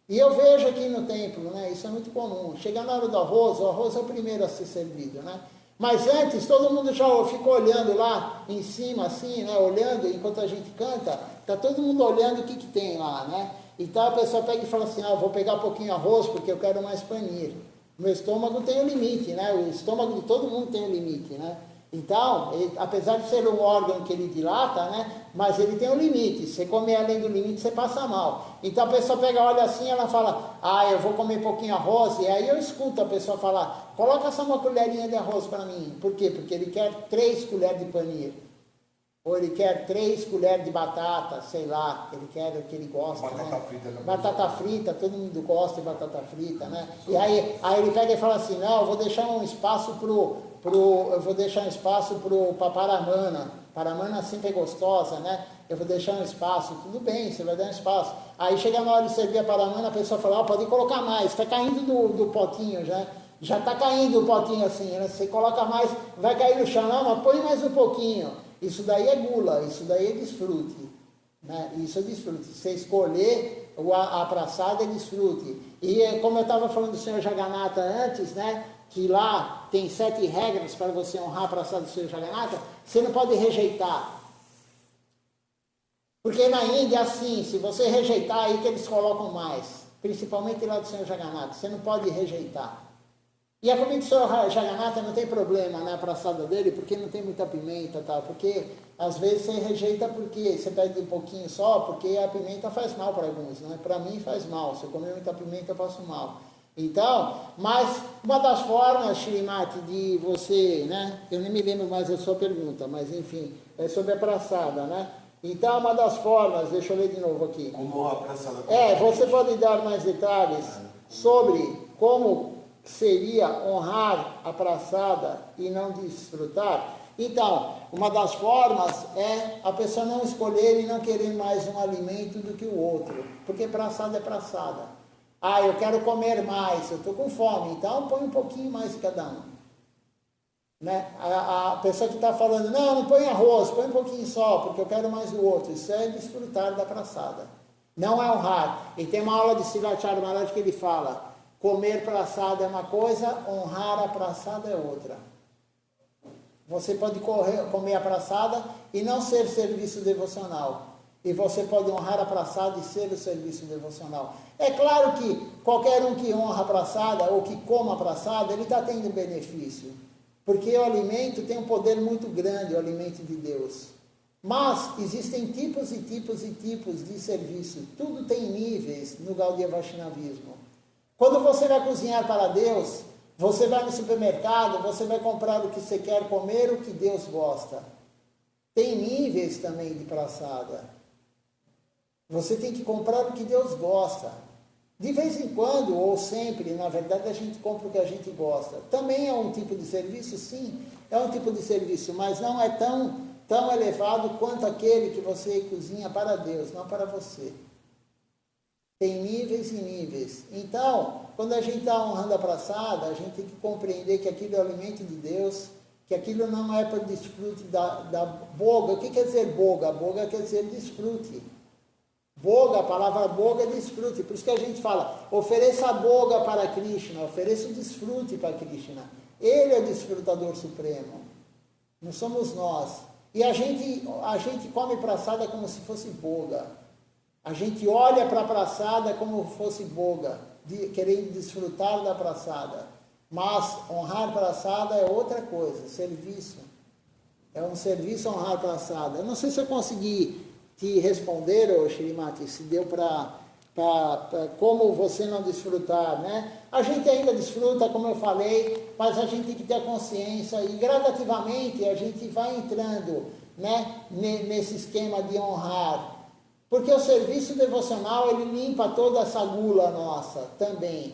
e eu vejo aqui no templo, né? Isso é muito comum. Chega na hora do arroz, o arroz é o primeiro a ser servido, né? Mas antes, todo mundo já ficou olhando lá em cima, assim, né? Olhando, enquanto a gente canta, tá todo mundo olhando o que tem lá, né? Então a pessoa pega e fala assim, eu vou pegar um pouquinho de arroz porque eu quero mais panir. Meu estômago tem um limite, né? O estômago de todo mundo tem um limite, né? Então, apesar de ser um órgão que ele dilata, né? Mas ele tem um limite. Se você comer além do limite, você passa mal. Então a pessoa pega, olha assim, ela fala, eu vou comer um pouquinho de arroz. E aí eu escuto a pessoa falar, coloca só uma colherinha de arroz para mim. Por quê? Porque ele quer 3 colheres de panir. Ou ele quer 3 colheres de batata, sei lá, ele quer o que ele gosta. Batata frita. Batata frita, todo mundo gosta de batata frita, né? E aí ele pega e fala assim, não, eu vou deixar um espaço para paramana. Paramana sempre é gostosa, né? Eu vou deixar um espaço, tudo bem, você vai dar um espaço. Aí chega na hora de servir a paramana, a pessoa fala, pode colocar mais, está caindo do potinho já. Já está caindo o potinho assim, né? Você coloca mais, vai cair no chão, não, mas põe mais um pouquinho. Isso daí é gula, isso daí é desfrute. Né? Isso é desfrute. Você escolher a praçada é desfrute. E como eu estava falando do Senhor Jagannatha antes, né? Que lá tem 7 regras para você honrar a praçada do Senhor Jagannatha, você não pode rejeitar. Porque na Índia é assim, se você rejeitar, aí que eles colocam mais. Principalmente lá do Senhor Jagannatha, você não pode rejeitar. E a comida do Senhor Jagannatha não tem problema na praçada dele, porque não tem muita pimenta, tal, porque às vezes você rejeita porque você pede um pouquinho só, porque a pimenta faz mal para alguns, né? Para mim faz mal, se eu comer muita pimenta eu passo mal. Então, mas uma das formas, Shrimati, de você, né? Eu nem me lembro mais a sua pergunta, mas enfim, é sobre a praçada, né? Então, uma das formas, deixa eu ler de novo aqui. Como honrar a praçada. Você pode dar mais detalhes sobre como seria honrar a praçada e não desfrutar? Então, uma das formas é a pessoa não escolher e não querer mais um alimento do que o outro, porque praçada é praçada. Ah, eu quero comer mais, eu estou com fome, então põe um pouquinho mais de cada um. Né? A pessoa que está falando, não põe arroz, põe um pouquinho só, porque eu quero mais do outro. Isso é desfrutar da praçada. Não é honrar. E tem uma aula de Srilacharya Maharaj que ele fala, comer praçada é uma coisa, honrar a praçada é outra. Você pode comer a praçada e não ser serviço devocional. E você pode honrar a praçada e ser o serviço devocional. É claro que qualquer um que honra a praçada ou que coma a praçada, ele está tendo benefício. Porque o alimento tem um poder muito grande, o alimento de Deus. Mas existem tipos e tipos e tipos de serviço. Tudo tem níveis no Gaudiya Vaishnavismo. Quando você vai cozinhar para Deus, você vai no supermercado, você vai comprar o que você quer comer, o que Deus gosta. Tem níveis também de praçada. Você tem que comprar o que Deus gosta. De vez em quando, ou sempre, na verdade, a gente compra o que a gente gosta. Também é um tipo de serviço? Sim, é um tipo de serviço, mas não é tão elevado quanto aquele que você cozinha para Deus, não para você. Tem níveis e níveis. Então, quando a gente está honrando a praçada, a gente tem que compreender que aquilo é o alimento de Deus, que aquilo não é para desfrute da boga. O que quer dizer boga? Boga quer dizer desfrute. Boga, a palavra boga é desfrute. Por isso que a gente fala, ofereça a boga para Krishna, ofereça o desfrute para Krishna. Ele é o desfrutador supremo. Não somos nós. E a gente come praçada como se fosse boga. A gente olha para a praçada como fosse boga, querendo desfrutar da praçada. Mas honrar praçada é outra coisa, serviço. É um serviço honrar praçada. Eu não sei se eu consegui te responder, Shrimati, se deu para como você não desfrutar, né? A gente ainda desfruta, como eu falei, mas a gente tem que ter a consciência e gradativamente a gente vai entrando, né, nesse esquema de honrar. Porque o serviço devocional, ele limpa toda essa gula nossa também.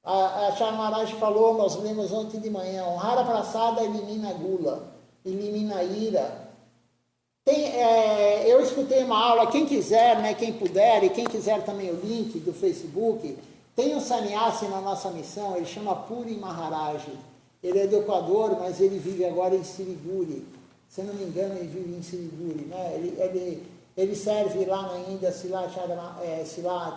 A Charmaraj falou, nós lemos ontem de manhã, honrar a praçada elimina a gula, elimina a ira. Eu escutei uma aula, quem quiser, né, quem puder, e quem quiser também o link do Facebook, tem um sannyasi na nossa missão, ele chama Puri Maharaj. Ele é do Equador, mas ele vive agora em Siliguri. Se eu não me engano, ele vive em Siliguri, né? Ele serve lá na Índia, Sila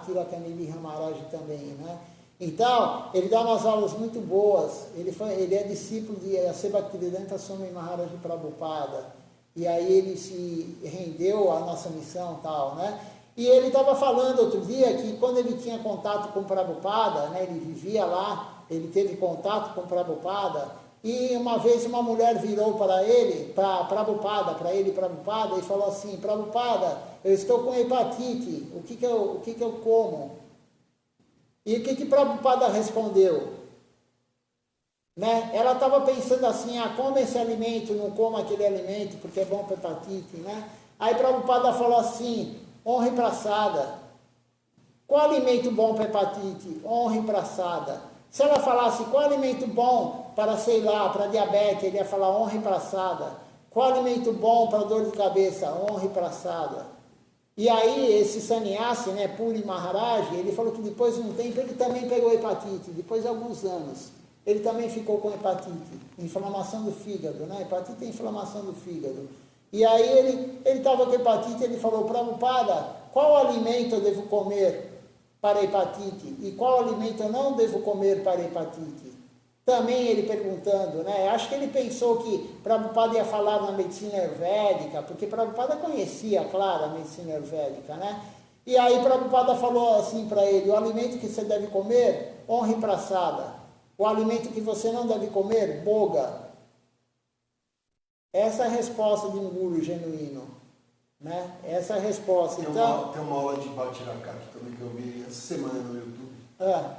Tilakamili Maharaj também, né? Então, ele dá umas aulas muito boas. Ele é discípulo de Bhaktivedanta Swami Maharaj Prabhupada. E aí ele se rendeu à nossa missão e tal, né? E ele estava falando outro dia que quando ele tinha contato com Prabhupada, né? Ele vivia lá, ele teve contato com Prabhupada, e uma vez uma mulher virou para ele, para Prabhupada, e falou assim, Prabhupada, eu estou com hepatite, o que eu como? E o que Prabhupada respondeu? Né? Ela estava pensando assim, come esse alimento, não coma aquele alimento, porque é bom para hepatite, né? Aí Prabhupada falou assim, honre praçada. Qual alimento bom para hepatite? Honre praçada. Se ela falasse qual alimento bom para, sei lá, para diabetes, ele ia falar honre praçada. Qual alimento bom para dor de cabeça? Honre praçada. E aí esse sannyasi, né, Puri Maharaj, ele falou que depois de um tempo ele também pegou hepatite, depois de alguns anos. Ele também ficou com hepatite, inflamação do fígado, né? Hepatite é inflamação do fígado. E aí ele estava com hepatite, ele falou, Prabhupada, qual alimento eu devo comer para hepatite? E qual alimento eu não devo comer para hepatite? Também ele perguntando, né? Acho que ele pensou que Prabhupada ia falar na medicina ayurvédica, porque Prabhupada conhecia, claro, a medicina ayurvédica, né? E aí Prabhupada falou assim para ele, o alimento que você deve comer, honre praçada. O alimento que você não deve comer, boga. Essa é a resposta de um guru genuíno. Né? Essa é a resposta. Tem uma aula de Bhattacharya também que eu vi essa semana no YouTube,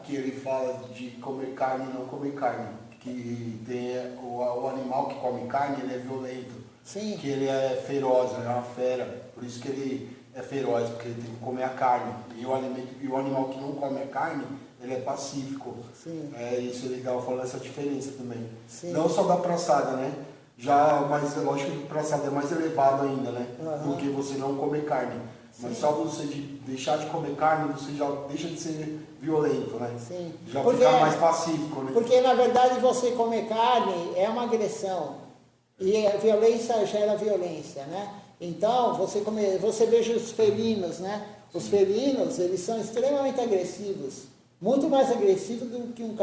que ele fala de comer carne e não comer carne. Que tem o animal que come carne, ele é violento. Sim. Que ele é feroz, é uma fera, por isso que ele é feroz, porque ele tem que comer a carne. E o animal que não come a carne, ele é pacífico. Sim. Isso é legal falar essa diferença também. Sim. Não só da praçada, né? Mas lógico que o praçada é mais elevado ainda, né? Do que você não comer carne. Mas só você deixar de comer carne, você já deixa de ser violento, né? Sim. Já fica mais pacífico, né? Porque na verdade você comer carne é uma agressão. E a violência gera violência, né? Então, você veja os felinos, né? Os felinos, eles são extremamente agressivos. Muito mais agressivos do que um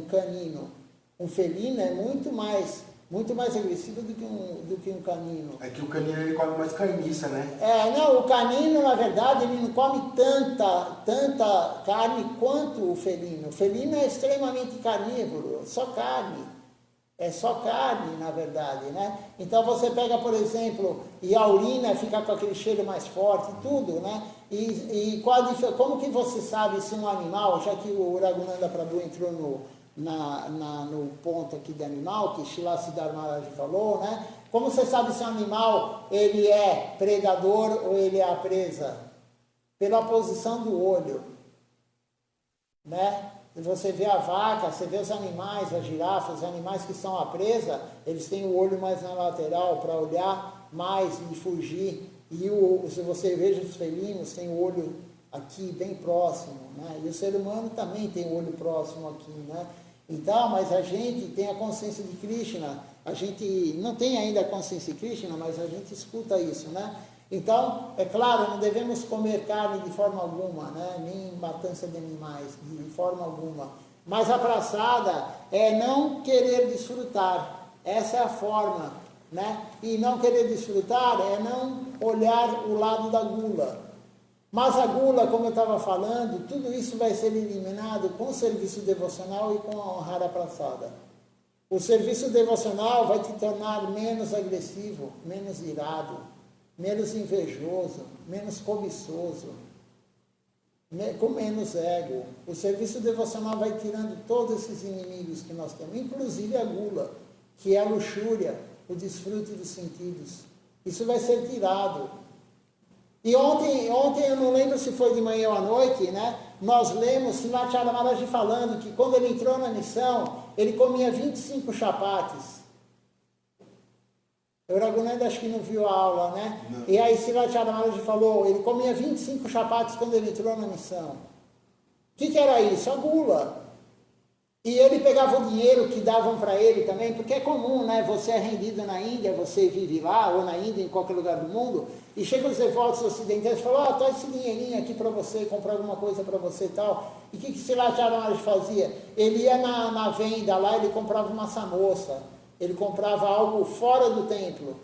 canino. Um felino é muito mais agressivo do que um canino. É que o canino ele come mais carniça, né? Não, o canino, na verdade, ele não come tanta carne quanto o felino. O felino é extremamente carnívoro, só carne. É só carne, na verdade, né? Então você pega, por exemplo, e a urina fica com aquele cheiro mais forte, tudo, né? Como que você sabe se um animal, já que o Raghunanda Prabhu entrou no ponto aqui de animal, que Srila Siddhar Maharaj falou, né? Como você sabe se um animal ele é predador ou ele é a presa? Pela posição do olho, né? Você vê a vaca, você vê os animais, a girafa, os animais que são a presa, eles têm o olho mais na lateral para olhar mais e fugir. E se você veja os felinos, tem o olho aqui bem próximo, né? E o ser humano também tem o olho próximo aqui, né? Então, mas a gente tem a consciência de Krishna, a gente não tem ainda a consciência de Krishna, mas a gente escuta isso, né? Então, é claro, não devemos comer carne de forma alguma, né? Nem matança de animais, de forma alguma. Mas a praçada é não querer desfrutar, essa é a forma, né? E não querer desfrutar é não olhar o lado da gula. Mas a gula, como eu estava falando, tudo isso vai ser eliminado com o serviço devocional e com a honrar a praçada. O serviço devocional vai te tornar menos agressivo, menos irado, menos invejoso, menos cobiçoso, com menos ego. O serviço devocional vai tirando todos esses inimigos que nós temos, inclusive a gula, que é a luxúria, o desfrute dos sentidos. Isso vai ser tirado. E ontem eu não lembro se foi de manhã ou à noite, né? Nós lemos Srimad Maharaj falando que quando ele entrou na missão, ele comia 25 chapates. O Raghunanda acho que não viu a aula, né? Não. E aí Srimad Maharaj falou, ele comia 25 chapates quando ele entrou na missão. O que era isso? A gula. E ele pegava o dinheiro que davam para ele também, porque é comum, né? Você é rendido na Índia, você vive lá, ou na Índia, em qualquer lugar do mundo, e chegam os devotos ocidentais e falam, toma esse dinheirinho aqui para você, comprar alguma coisa para você e tal. E o que Srimad Maharaj fazia? Ele ia na venda lá, ele comprava uma samosa, ele comprava algo fora do templo,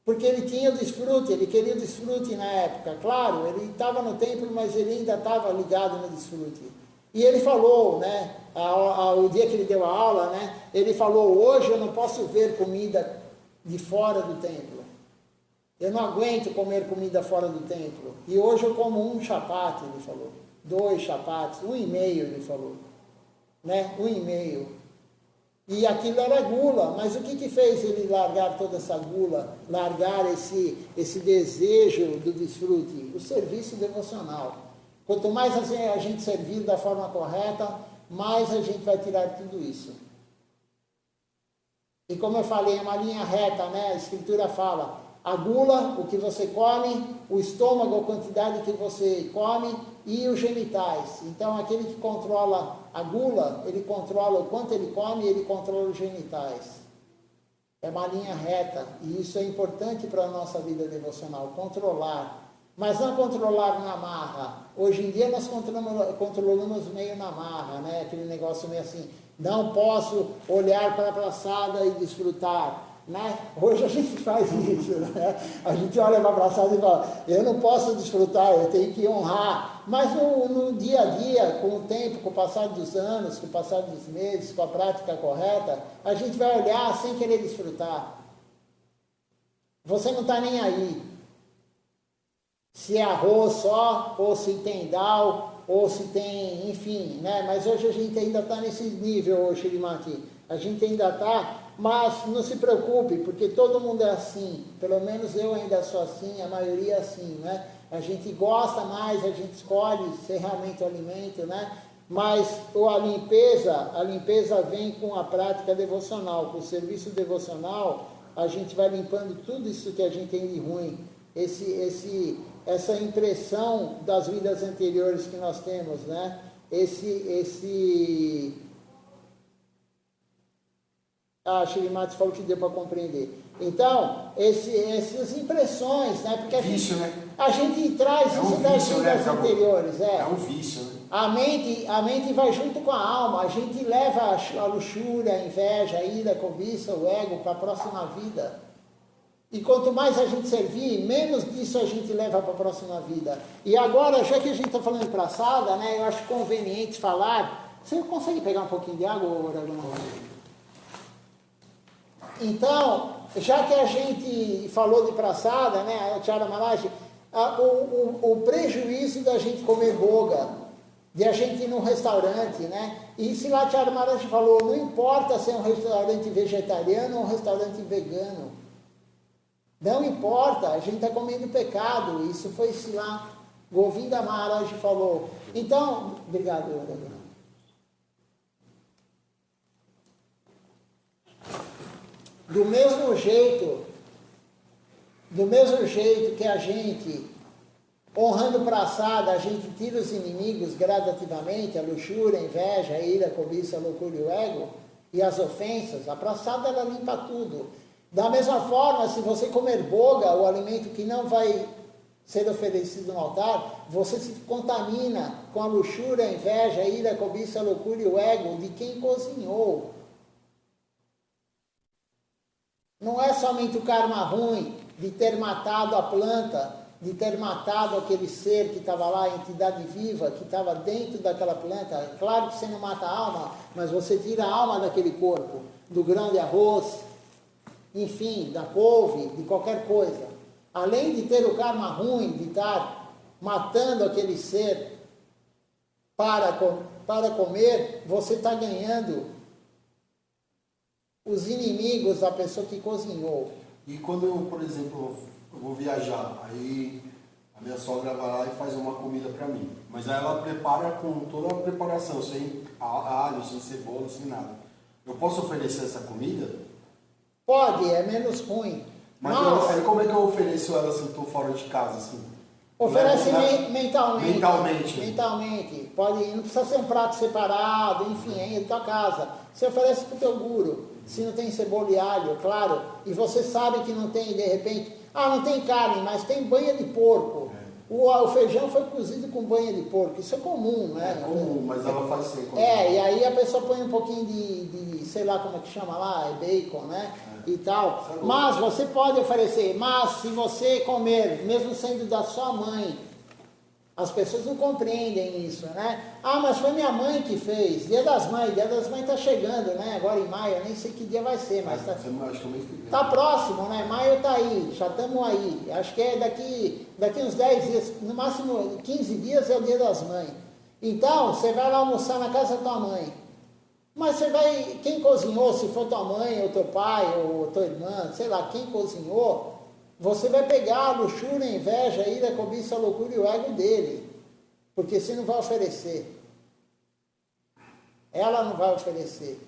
porque ele tinha o desfrute, ele queria o desfrute na época. Claro, ele estava no templo, mas ele ainda estava ligado no desfrute. E ele falou, né, o dia que ele deu a aula, né, ele falou, hoje eu não posso ver comida de fora do templo. Eu não aguento comer comida fora do templo. E hoje eu como um chapate, ele falou. 2 chapates, 1,5, ele falou. Né, 1,5. E aquilo era gula, mas o que fez ele largar toda essa gula, largar esse desejo do desfrute? O serviço devocional. Quanto mais a gente servir da forma correta, mais a gente vai tirar tudo isso. E como eu falei, é uma linha reta, né? A Escritura fala, a gula, o que você come, o estômago, a quantidade que você come e os genitais. Então, aquele que controla a gula, ele controla o quanto ele come e ele controla os genitais. É uma linha reta e isso é importante para a nossa vida devocional, controlar. Mas não controlar na marra. Hoje em dia nós controlamos meio na marra, né? Aquele negócio meio assim, não posso olhar para a praçada e desfrutar. Né? Hoje a gente faz isso, né? A gente olha para a praçada e fala, eu não posso desfrutar, eu tenho que honrar. Mas no dia a dia, com o tempo, com o passar dos anos, com o passar dos meses, com a prática correta, a gente vai olhar sem querer desfrutar. Você não está nem aí. Se é arroz só, ou se tem dal, ou se tem, enfim, né? Mas hoje a gente ainda está nesse nível, Shrimati. A gente ainda está Mas não se preocupe, porque todo mundo é assim, pelo menos eu ainda sou assim, a maioria é assim, né? A gente gosta mais, a gente escolhe ser realmente o alimento, né? Mas a limpeza vem com a prática devocional, com o serviço devocional, a gente vai limpando tudo isso que a gente tem de ruim, essa impressão das vidas anteriores que nós temos, né? Shrimati falou que deu para compreender. Então, essas impressões, né? Porque a gente traz isso das vidas anteriores. É um vício, né? A mente vai junto com a alma, a gente leva a luxúria, a inveja, a ira, a cobiça, o ego para a próxima vida. E quanto mais a gente servir, menos disso a gente leva para a próxima vida. E agora, já que a gente está falando de praçada, né? Eu acho conveniente falar. Você consegue pegar um pouquinho de água, Raghunath? Então, já que a gente falou de praçada, né, a Acharya Maharaj, o prejuízo da gente comer boga, de a gente ir num restaurante, né? E se lá a Acharya Maharaj falou, não importa se é um restaurante vegetariano ou um restaurante vegano. Não importa, a gente está comendo pecado. Isso foi se lá Govinda Maharaj falou. Então, obrigado, Raghunath. Do mesmo jeito que a gente, honrando praçada, a gente tira os inimigos gradativamente, a luxúria, a inveja, a ira, a cobiça, a loucura e o ego, e as ofensas, a praçada ela limpa tudo. Da mesma forma, se você comer boga, o alimento que não vai ser oferecido no altar, você se contamina com a luxúria, a inveja, a ira, a cobiça, a loucura e o ego de quem cozinhou. Não é somente o karma ruim de ter matado a planta, de ter matado aquele ser que estava lá, a entidade viva, que estava dentro daquela planta. Claro que você não mata a alma, mas você tira a alma daquele corpo, do grão de arroz, enfim, da couve, de qualquer coisa. Além de ter o karma ruim de estar matando aquele ser para comer, você está ganhando os inimigos da pessoa que cozinhou. E quando eu, por exemplo, eu vou viajar, aí a minha sogra vai lá e faz uma comida para mim. Mas aí ela prepara com toda a preparação, sem alho, sem cebola, sem nada. Eu posso oferecer essa comida? Pode, é menos ruim. Mas aí como é que eu ofereço ela se eu estou fora de casa, assim? Oferece mentalmente. Mentalmente. Pode, não precisa ser um prato separado, enfim, é em tua casa. Você oferece para o teu guru. Se não tem cebola e alho, claro, e você sabe que não tem, de repente, não tem carne, mas tem banha de porco. O feijão foi cozido com banha de porco, isso é comum, né? É comum, mas ela faz sem comer. E aí a pessoa põe um pouquinho de sei lá como é que chama lá, bacon, né? E tal. Mas você pode oferecer, mas se você comer, mesmo sendo da sua mãe, as pessoas não compreendem isso, né? Mas foi minha mãe que fez. Dia das Mães está chegando, né? Agora em maio, eu nem sei que dia vai ser, mas tá próximo, né? Maio está aí, já estamos aí. Acho que é daqui uns 10 dias, no máximo 15 dias é o Dia das Mães. Então, você vai lá almoçar na casa da tua mãe. Mas quem cozinhou, se for tua mãe, ou teu pai, ou tua irmã, sei lá, quem cozinhou, você vai pegar a luxúria, a inveja, a ira, a cobiça, a loucura e o ego dele. Porque você não vai oferecer. Ela não vai oferecer.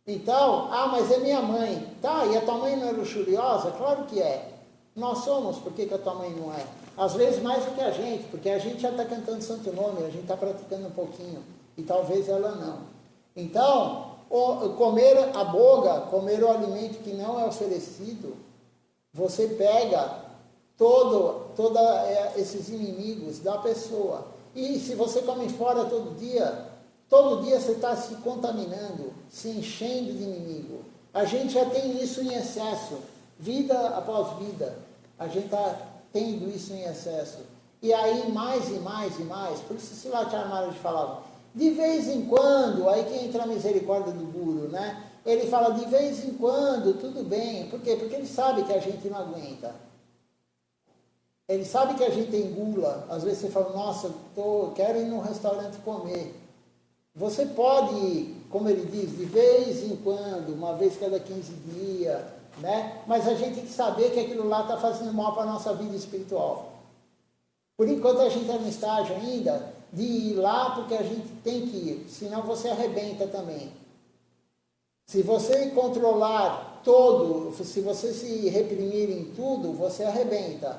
Então, mas é minha mãe. Tá, e a tua mãe não é luxuriosa? Claro que é. Nós somos, por que a tua mãe não é? Às vezes mais do que a gente, porque a gente já está cantando santo nome, a gente está praticando um pouquinho. E talvez ela não. Então, comer a boga, comer o alimento que não é oferecido, você pega todos esses inimigos da pessoa. E se você come fora todo dia você está se contaminando, se enchendo de inimigo. A gente já tem isso em excesso, vida após vida. A gente está tendo isso em excesso. E aí mais e mais e mais, por isso se lá Acharya Maharaj falava, de vez em quando, aí que entra a misericórdia do Guru, né? Ele fala de vez em quando, tudo bem. Por quê? Porque ele sabe que a gente não aguenta. Ele sabe que a gente tem gula. Às vezes você fala, nossa, quero ir num restaurante comer. você pode, como ele diz, de vez em quando, uma vez cada 15 dias, né? Mas a gente tem que saber que aquilo lá está fazendo mal para a nossa vida espiritual. Por enquanto a gente está no estágio ainda de ir lá porque a gente tem que ir, senão você arrebenta também. Se você controlar todo, se você se reprimir em tudo, você arrebenta.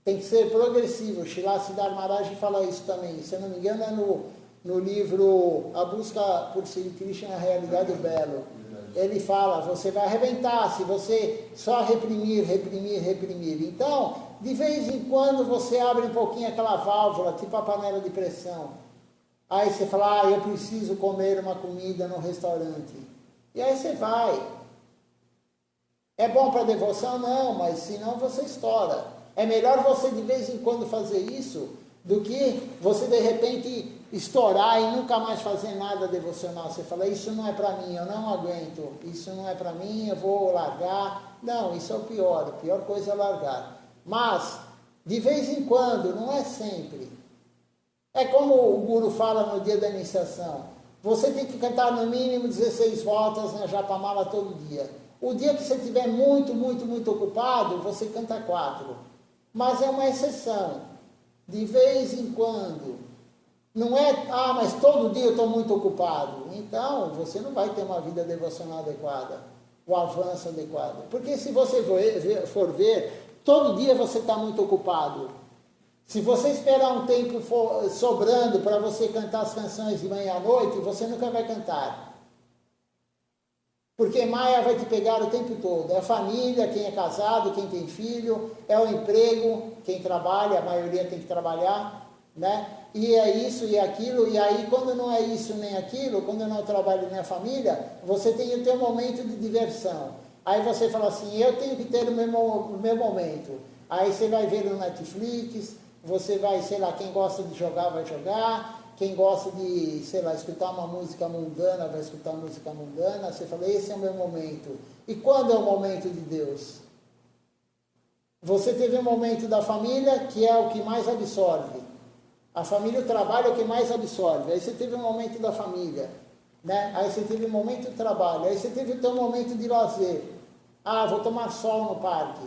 Tem que ser progressivo. Shila Siddhar Maharaj fala isso também. Se eu não me engano, é no livro A Busca por Sri Krishna, a Realidade do Belo. Ele fala, você vai arrebentar se você só reprimir. Então, de vez em quando você abre um pouquinho aquela válvula, tipo a panela de pressão. Aí você fala, eu preciso comer uma comida no restaurante. E aí você vai. É bom para devoção? Não, mas senão você estoura. É melhor você de vez em quando fazer isso do que você de repente estourar e nunca mais fazer nada devocional. Você fala, isso não é para mim, eu não aguento, isso não é para mim, eu vou largar. Não, isso é o pior, a pior coisa é largar. Mas, de vez em quando, não é sempre. É como o Guru fala no dia da iniciação, você tem que cantar no mínimo 16 voltas na Japamala todo dia. O dia que você estiver muito ocupado, você canta 4. Mas é uma exceção. De vez em quando. Não é, mas todo dia eu estou muito ocupado. Então, você não vai ter uma vida devocional adequada. O avanço adequado. Porque se você for ver, todo dia você está muito ocupado. Se você esperar um tempo sobrando para você cantar as canções de manhã à noite, você nunca vai cantar. Porque Maya vai te pegar o tempo todo. É a família, quem é casado, quem tem filho, é o emprego, quem trabalha, a maioria tem que trabalhar, né? E é isso e aquilo, e aí quando não é isso nem aquilo, quando não é o trabalho nem a família, você tem o teu momento de diversão. Aí você fala assim, eu tenho que ter o meu momento. Aí você vai ver no Netflix, você vai, sei lá, quem gosta de jogar vai jogar, quem gosta de, sei lá, escutar uma música mundana, vai escutar música mundana. Você fala, esse é o meu momento. E quando é o momento de Deus? Você teve um momento da família, que é o que mais absorve. A família, o trabalho é o que mais absorve. Aí você teve um momento da família, né? Aí você teve um momento do trabalho. Aí você teve o teu momento de lazer. Vou tomar sol no parque.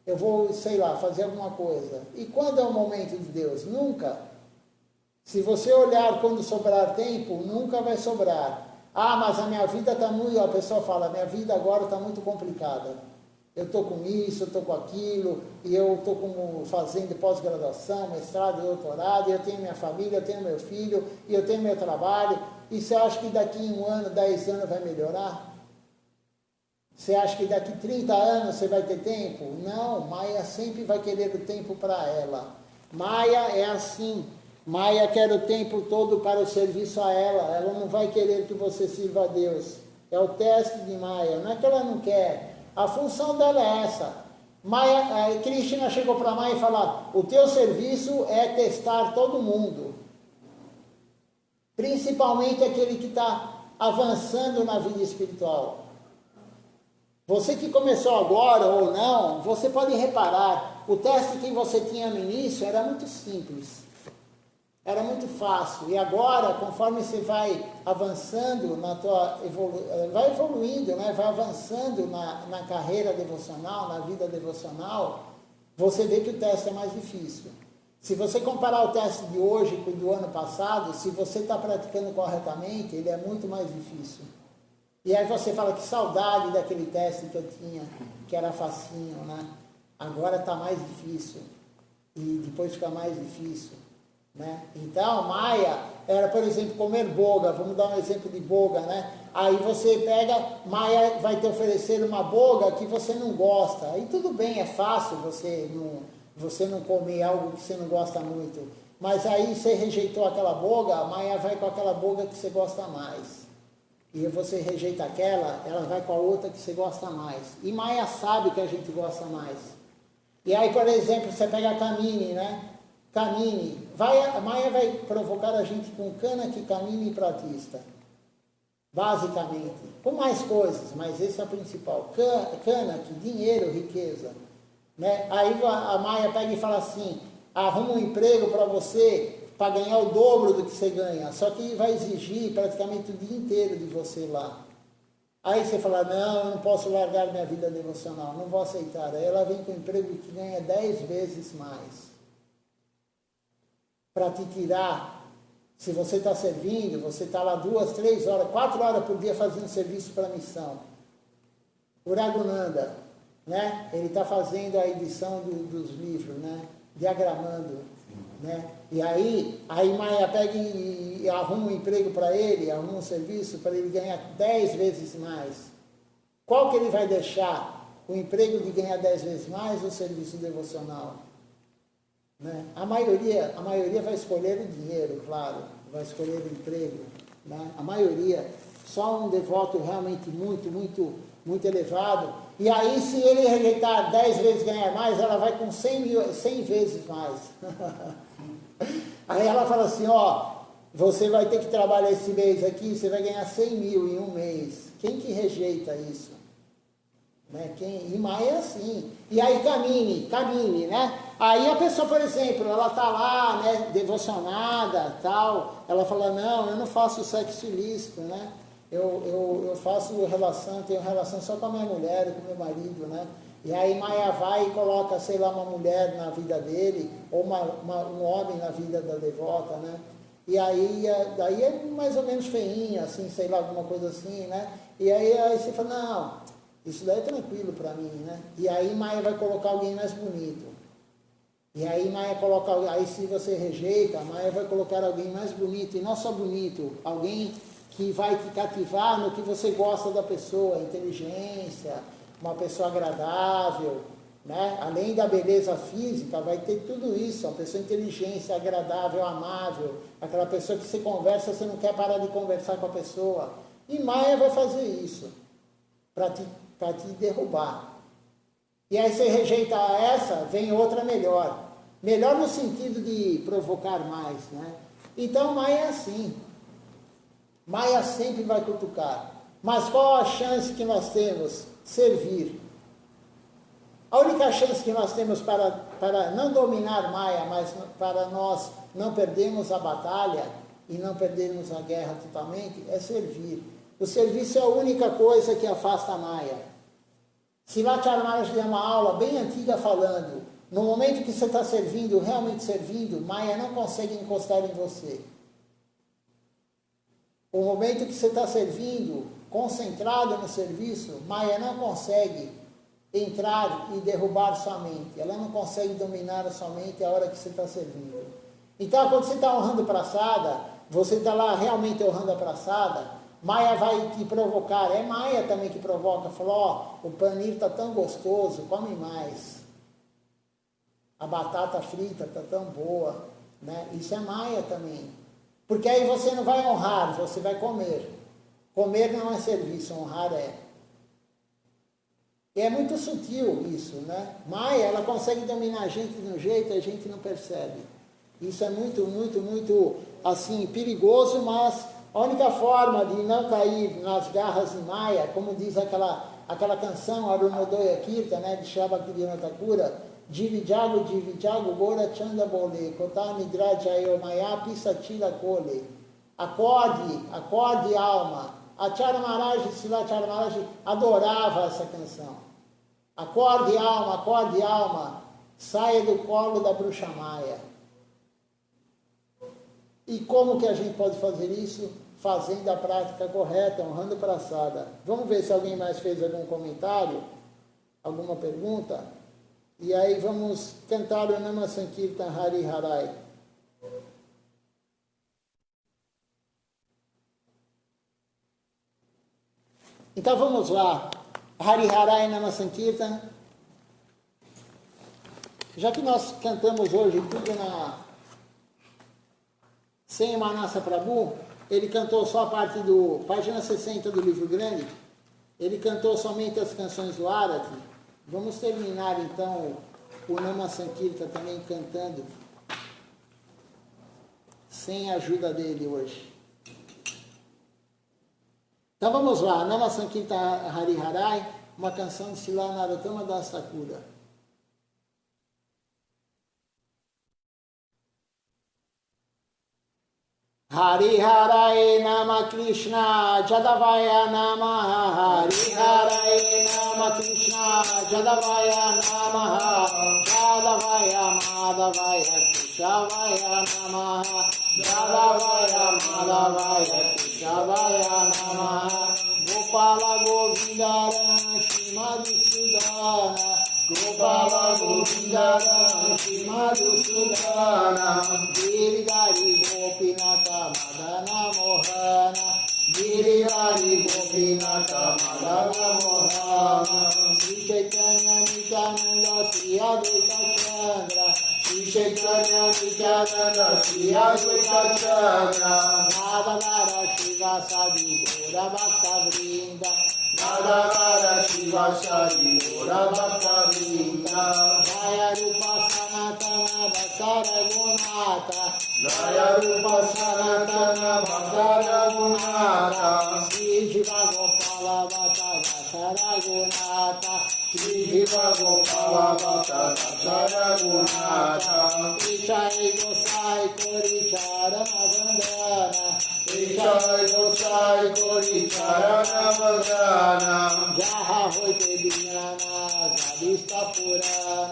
Eu vou, sei lá, fazer alguma coisa. E quando é o momento de Deus? Nunca. Se você olhar quando sobrar tempo, nunca vai sobrar. Mas a minha vida está muito... A pessoa fala, minha vida agora está muito complicada. Eu estou com isso, eu estou com aquilo, e eu estou fazendo pós-graduação, mestrado, doutorado, e eu tenho minha família, eu tenho meu filho, e eu tenho meu trabalho. E você acha que daqui 1 ano, 10 anos vai melhorar? Você acha que daqui 30 anos você vai ter tempo? Não, Maya sempre vai querer o tempo para ela. Maya é assim. Maya quer o tempo todo para o serviço a ela. Ela não vai querer que você sirva a Deus. É o teste de Maya. Não é que ela não quer. A função dela é essa. Krishna chegou para Maya e falou, o teu serviço é testar todo mundo. Principalmente aquele que está avançando na vida espiritual. Você que começou agora ou não, você pode reparar, o teste que você tinha no início era muito simples. Era muito fácil. E agora, conforme você vai avançando vai evoluindo, né? Vai avançando na carreira devocional, na vida devocional, você vê que o teste é mais difícil. Se você comparar o teste de hoje com o do ano passado, se você está praticando corretamente, ele é muito mais difícil. E aí você fala, que saudade daquele teste que eu tinha, que era facinho, né? Agora está mais difícil. E depois fica mais difícil. Né? Então, Maya era, por exemplo, comer boga. Vamos dar um exemplo de boga, né? Aí você pega, Maya vai te oferecer uma boga que você não gosta. Aí tudo bem, é fácil você não comer algo que você não gosta muito. Mas aí você rejeitou aquela boga, Maya vai com aquela boga que você gosta mais. E você rejeita aquela, ela vai com a outra que você gosta mais. E Maya sabe que a gente gosta mais. E aí, por exemplo, você pega a Kamini, né? Kamini, a Maya vai provocar a gente com Kanaki, Kamini e Pratista. Basicamente. Com mais coisas, mas esse é o principal. Kanaki, dinheiro, riqueza. Né? Aí a Maya pega e fala assim, arruma um emprego para você, para ganhar o dobro do que você ganha, só que vai exigir praticamente o dia inteiro de você lá. Aí você fala, não, eu não posso largar minha vida devocional, não vou aceitar. Aí ela vem com um emprego que ganha 10 vezes mais. Para te tirar, se você está servindo, você está lá 2, 3 horas, 4 horas por dia fazendo serviço para a missão. O Raghunanda, né? Ele está fazendo a edição dos livros, né? Diagramando, né? E aí Maia pega e arruma um emprego para ele, arruma um serviço para ele ganhar 10 vezes mais. Qual que ele vai deixar? O emprego de ganhar 10 vezes mais ou o serviço devocional? Né? A maioria vai escolher o dinheiro, claro, vai escolher o emprego. Né? A maioria, só um devoto realmente muito elevado. E aí, se ele rejeitar 10 vezes ganhar mais, ela vai com 100 vezes mais. Aí ela fala assim, ó, você vai ter que trabalhar esse mês aqui, você vai ganhar 100 mil em um mês. Quem que rejeita isso? Né? E Maia é assim. E aí caminhe, né? Aí a pessoa, por exemplo, ela tá lá, né, devocionada, tal, ela fala, não, eu não faço sexo ilícito, né? Eu tenho relação só com a minha mulher, com o meu marido, né? E aí Maia vai e coloca, sei lá, uma mulher na vida dele, ou um homem na vida da devota, né? E aí é mais ou menos feinha, assim, sei lá, alguma coisa assim, né? E aí você fala, não, isso daí é tranquilo para mim, né? E aí Maia vai colocar alguém mais bonito. E aí Maia coloca, aí se você rejeita, Maia vai colocar alguém mais bonito, e não só bonito, alguém que vai te cativar no que você gosta da pessoa, inteligência, uma pessoa agradável, né? Além da beleza física, vai ter tudo isso, uma pessoa inteligente, agradável, amável, aquela pessoa que você conversa, você não quer parar de conversar com a pessoa. E Maia vai fazer isso, para te derrubar. E aí você rejeita essa, vem outra melhor. Melhor no sentido de provocar mais, né? Então Maia é assim. Maia sempre vai cutucar. Mas qual a chance que nós temos? Servir. A única chance que nós temos para não dominar Maia, mas para nós não perdermos a batalha e não perdermos a guerra totalmente, é servir. O serviço é a única coisa que afasta a Maia. Silatya Maharaj deu uma aula bem antiga falando, no momento que você está servindo, realmente servindo, Maia não consegue encostar em você. O momento que você está servindo, concentrado no serviço, Maia não consegue entrar e derrubar sua mente. Ela não consegue dominar a sua mente a hora que você está servindo. Então, quando você está honrando a praçada, você está lá realmente honrando a praçada, Maia vai te provocar. É Maia também que provoca. Falou, ó, o panir está tão gostoso, come mais. A batata frita está tão boa. Né? Isso é Maia também. Porque aí você não vai honrar, você vai comer. Comer não é serviço, honrar é. E é muito sutil isso, né? Maia, ela consegue dominar a gente de um jeito e a gente não percebe. Isso é muito, assim, perigoso, mas a única forma de não cair nas garras de Maia, como diz aquela canção, Arunodoya Kirta, né, de Shabakirina Thakura, Dividjago, Gora Chanda Bole, Kotami Drajayo Maya Pisatila Kole. Acorde alma. Acharya Maharaj, Silatya Maharaj adorava essa canção. Acorde alma, saia do colo da bruxa Maia. E como que a gente pode fazer isso? Fazendo a prática correta, honrando a praçada. Vamos ver se alguém mais fez algum comentário, alguma pergunta? E aí vamos cantar o Nama Sankirtan Hari Harai. Então vamos lá. Hari Harai Nama Sankirtan. Já que nós cantamos hoje tudo sem Manasa Prabhu, ele cantou só a parte página 60 do livro grande, ele cantou somente as canções do Arati. Vamos terminar então o Nama Sankirtan também cantando, sem a ajuda dele hoje. Então vamos lá, Nama Sankirtan Hari Harai, uma canção de Srila Narottama Das Thakura. Hari Haraye Nama Krishna Jadavaya Namaha Hari Haraye Nama Krishna Jadavaya Namaha Jadavaya Madhavaya Keshavaya Namaha Jadavaya Madhavaya Keshavaya Namaha Gopala Govindara Shrimad Sudhana Gopala Govindara Shrimad Sudhana Giridhari Gopinata Madana Mohana Giridhari Gopinata Madana Mohana Sri Chaitanya Nityananda Sri Advaita Chandra Sri Chaitanya Nityananda Sri Advaita Chandra Radharara Shivasadi Gaura Bhakta Vrinda Radharara Shivasadi Gaura Bhakta Vrinda Jaya Rupa Sanatana Bhakta Raghunatha Jaya Rupa Sanatana Bhakta Raghunatha Sri Jiva Gopala Bhakta Bhakta Raghunatha Sri Jiva Gopala Bhakta Bhakta Raghunatha Ishai Gosai Kori Charana Vandana Ishai Gosai Kori Charana Vandana Jaha Hoite Dinana Zadista Purana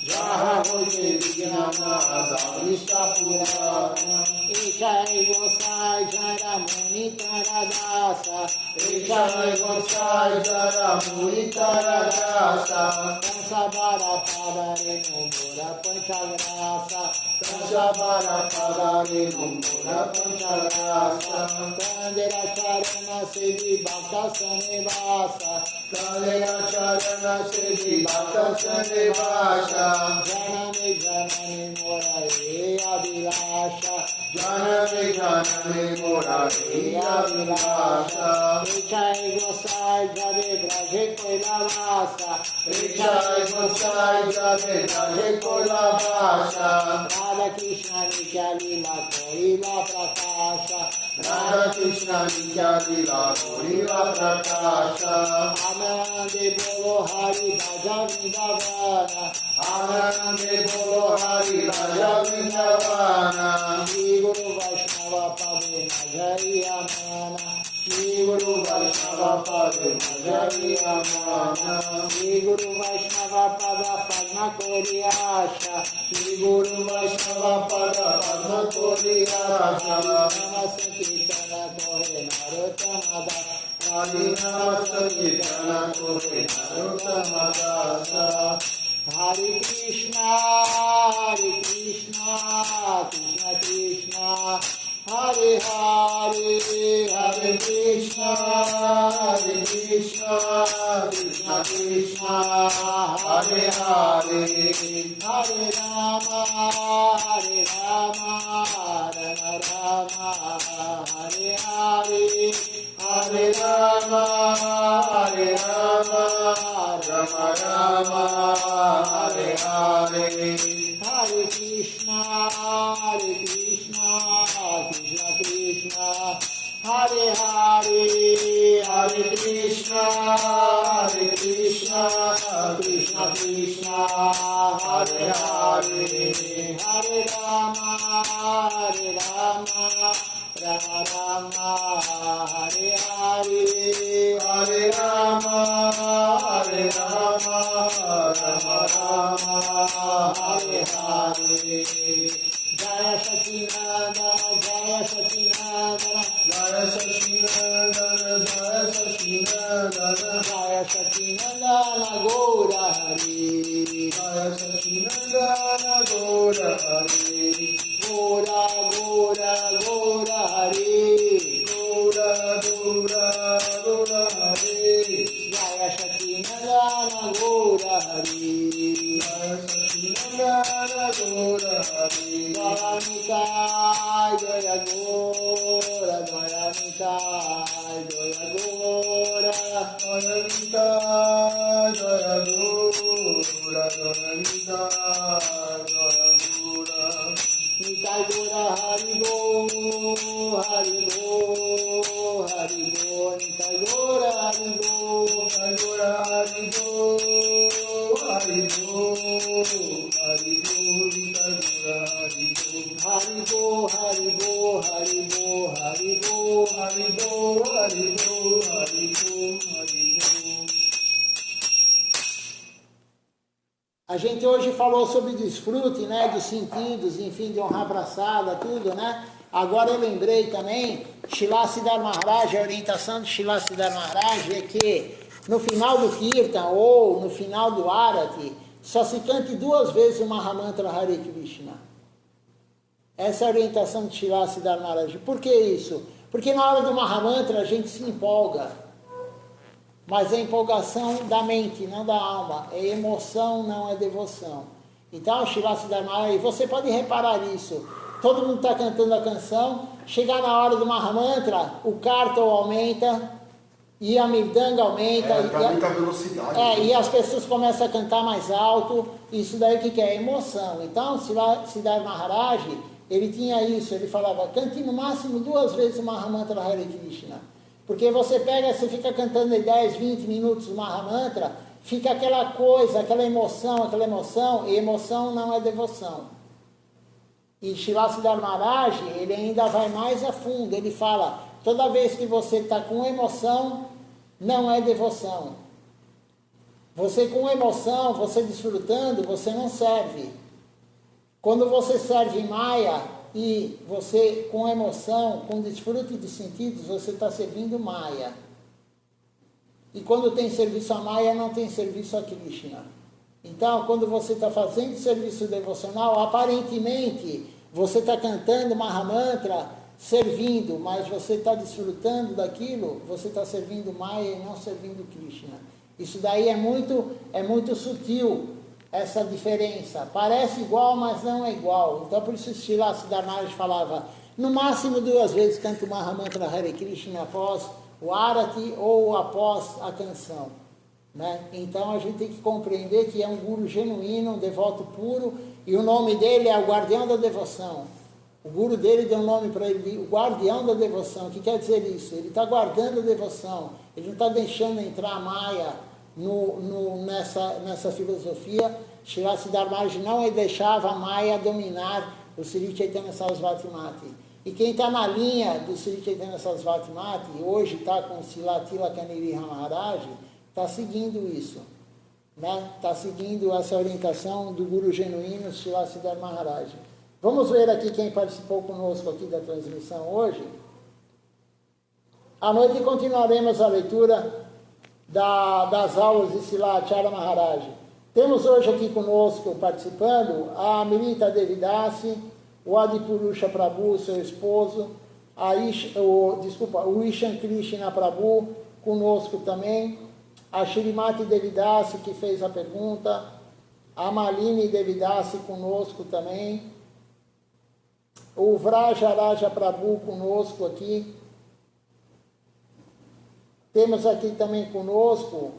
Jaha Hoite Dinana Zadista Purana Ishai Gosai Jara Munita Radasa Ishai Gosai Jara Munita Radasa Kansabara Padare Numbura Panchagrasa Kansabara Padare Numbura Panchagrasa Kandera Charana Siddhi Bhakta Sanivasa Kandera Charana Siddhi Bhakta Sanivasa Janani Janani Mora He Abhilasha Janani Janani Mora He Abhilasha Richai Gosai Jade Braje Koila Vasa Richai Gosai Jade Braje Koila Vasa Radha Krishna Nitya Lila Koila Prakasha Radha Krishna Nitya Lila Koila Prakasha Anande Bolo Hari Bhaja Vrindavana Anande Bolo Hari Bhaja Vrindavana Shri Guru Vaishnava Pade Majari Amana Shri Guru Vaishnava Pade Majari Amana Shri Guru Vaishnava Pada Padma Kori Asha Shri Guru Vaishnava Pada Padma Kori Asha Namaste Kirtana Kore Narottama Das Hari Namaste Kirtana Kore Narottama Das Hare Krishna, Krishna Krishna, Hare Hare, Hare Krishna, Krishna Krishna, Hare Hare, Hare Rama, Rama Rama, Hare Hare, Hare Rama, Rama Rama, Hare Hare, Hare Krishna, Krishna Krishna, Hare Hare, Hare Krishna, Krishna Krishna, Hare Hare, Hare Rama, Rama Rama, Hare Hare, Hare Rama, Rama Rama, Hare Hare. Jaya Sacinandana, Jaya Sacinandana, Jaya Sacinandana, Jaya Sacinandana, Jaya Sacinandana, Gaura Hari, Jaya Sacinandana, Gaura Hari, Gaura, Gaura, Gaura Hari, Gaura, Gaura, Gaura Hari, Jaya Sacinandana, Gaura Hari, Jaya Sacinandana, Gaura Hari, Jaya Nitai, Jaya Gaura, Jaya Nitai, Jaya Gaura, Jaya Nitai, Jaya Gaura, Jaya Nitai, Jaya Gaura, Nitai Gaura, Hari Go, Hari Go, Hari Go, Nitai Gaura, Hari Go, Hari Gaura, Hari Go, Hari Go, Hari Go, Nitai Gaura, Hari Haribo, Haribo, Haribo, Haribo, Haribo, Haribo, Haribo, Haribo. A gente hoje falou sobre desfrute, né, dos sentidos, enfim, de honrar a braçada, tudo, né? Agora eu lembrei também, Srila Siddhar Maharaj, a orientação de Srila Siddhar Maharaj é que no final do Kirtan ou no final do Arati, só se cante 2 vezes o Mahamantra Hare Krishna. Essa é a orientação de Srila Siddhar Maharaj. Por que isso? Porque na hora do Mahamantra a gente se empolga. Mas é empolgação da mente, não da alma. É emoção, não é devoção. Então, Srila Siddhar Maharaj, você pode reparar isso. Todo mundo está cantando a canção, chegar na hora do Mahamantra, o Kartal aumenta, e a Mirdanga aumenta. Muita velocidade. E as pessoas começam a cantar mais alto. Isso daí o que é? Emoção. Então, Siddhar Maharaj, ele tinha isso, ele falava, cante no máximo 2 vezes o Mahamantra Hare Krishna. Porque você pega, você fica cantando em 10, 20 minutos o Mahamantra, fica aquela coisa, aquela emoção, e emoção não é devoção. E Srila Siddhar Maharaj, ele ainda vai mais a fundo, ele fala, toda vez que você está com emoção, não é devoção. Você com emoção, você desfrutando, você não serve. Quando você serve Maya e você com emoção, com desfrute de sentidos, você está servindo Maya. E quando tem serviço a Maya, não tem serviço a Krishna. Então, quando você está fazendo serviço devocional, aparentemente você está cantando Mahamantra, servindo, mas você está desfrutando daquilo, você está servindo Maya e não servindo Krishna. Isso daí é muito sutil, essa diferença. Parece igual, mas não é igual. Então, por isso, Srila Siddhar Maharaj falava, no máximo 2 vezes canta o Mahamantra Hare Krishna após o Arati ou após a canção. Né? Então, a gente tem que compreender que é um guru genuíno, um devoto puro, e o nome dele é o guardião da devoção. O guru dele deu um nome para ele, o guardião da devoção. O que quer dizer isso? Ele está guardando a devoção, ele não está deixando entrar a Maya nessa filosofia. Srila Siddhar Maharaj não deixava a Maya dominar o Sri Chaitanya Sarasvati Mati. E quem está na linha do Sri Chaitanya Sarasvati Mati, hoje está com o Srila Tilaka Nrsimha Maharaj, está seguindo isso. Né? Está seguindo essa orientação do Guru genuíno, Srila Siddhar Maharaj. Vamos ver aqui quem participou conosco aqui da transmissão hoje. À noite continuaremos a leitura das aulas de Srila Acharya Maharaj. Temos hoje aqui conosco, participando, a Amrita Devidasi, o Adipurusha Prabhu, seu esposo, o Ishan Krishna Prabhu, conosco também, a Shrimati Devidasi, que fez a pergunta, a Malini Devidasi conosco também, o Vrajaraja Prabhu conosco aqui. Temos aqui também conosco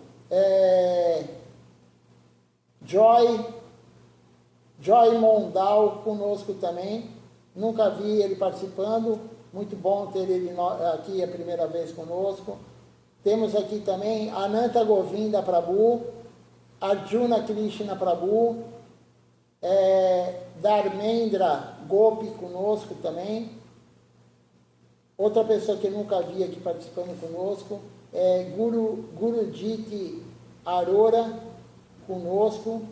Joy Mondal conosco também. Nunca vi ele participando. Muito bom ter ele aqui a primeira vez conosco. Temos aqui também Ananta Govinda Prabhu, Arjuna Krishna Prabhu, Dharmendra Gopi conosco também. Outra pessoa que eu nunca vi aqui participando conosco é Guruditi Arora conosco.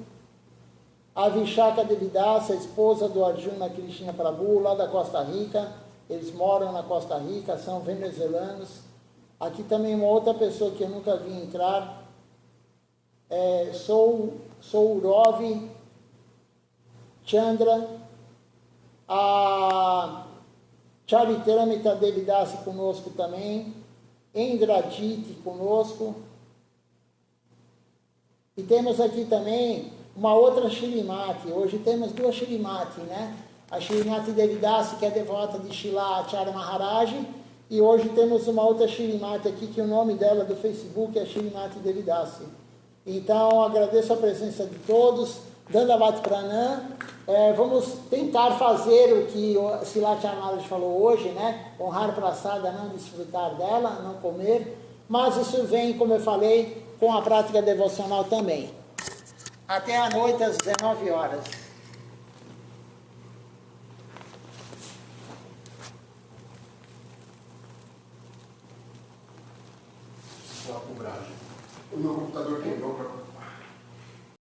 A Vishaka Devidasa, esposa do Arjuna Krishna Prabhu, lá da Costa Rica. Eles moram na Costa Rica, são venezuelanos. Aqui também uma outra pessoa que eu nunca vi entrar, Sourov Chandra, a Charitramita Devidasi conosco também, Endraditi conosco. E temos aqui também uma outra Shrimati. Hoje temos 2 Shrimati, né? A Shrimati Devidasi, que é devota de Srila Acharya Maharaj, e hoje temos uma outra Shrimati aqui, que o nome dela do Facebook é Shrimati Devidasi. Então, agradeço a presença de todos, Dandavat Pranam. Vamos tentar fazer o que o Srila Acharya Maharaj falou hoje, né? Honrar praçada, não desfrutar dela, não comer, mas isso vem, como eu falei, com a prática devocional também. Até à noite, às 19 horas. o meu computador quebrou para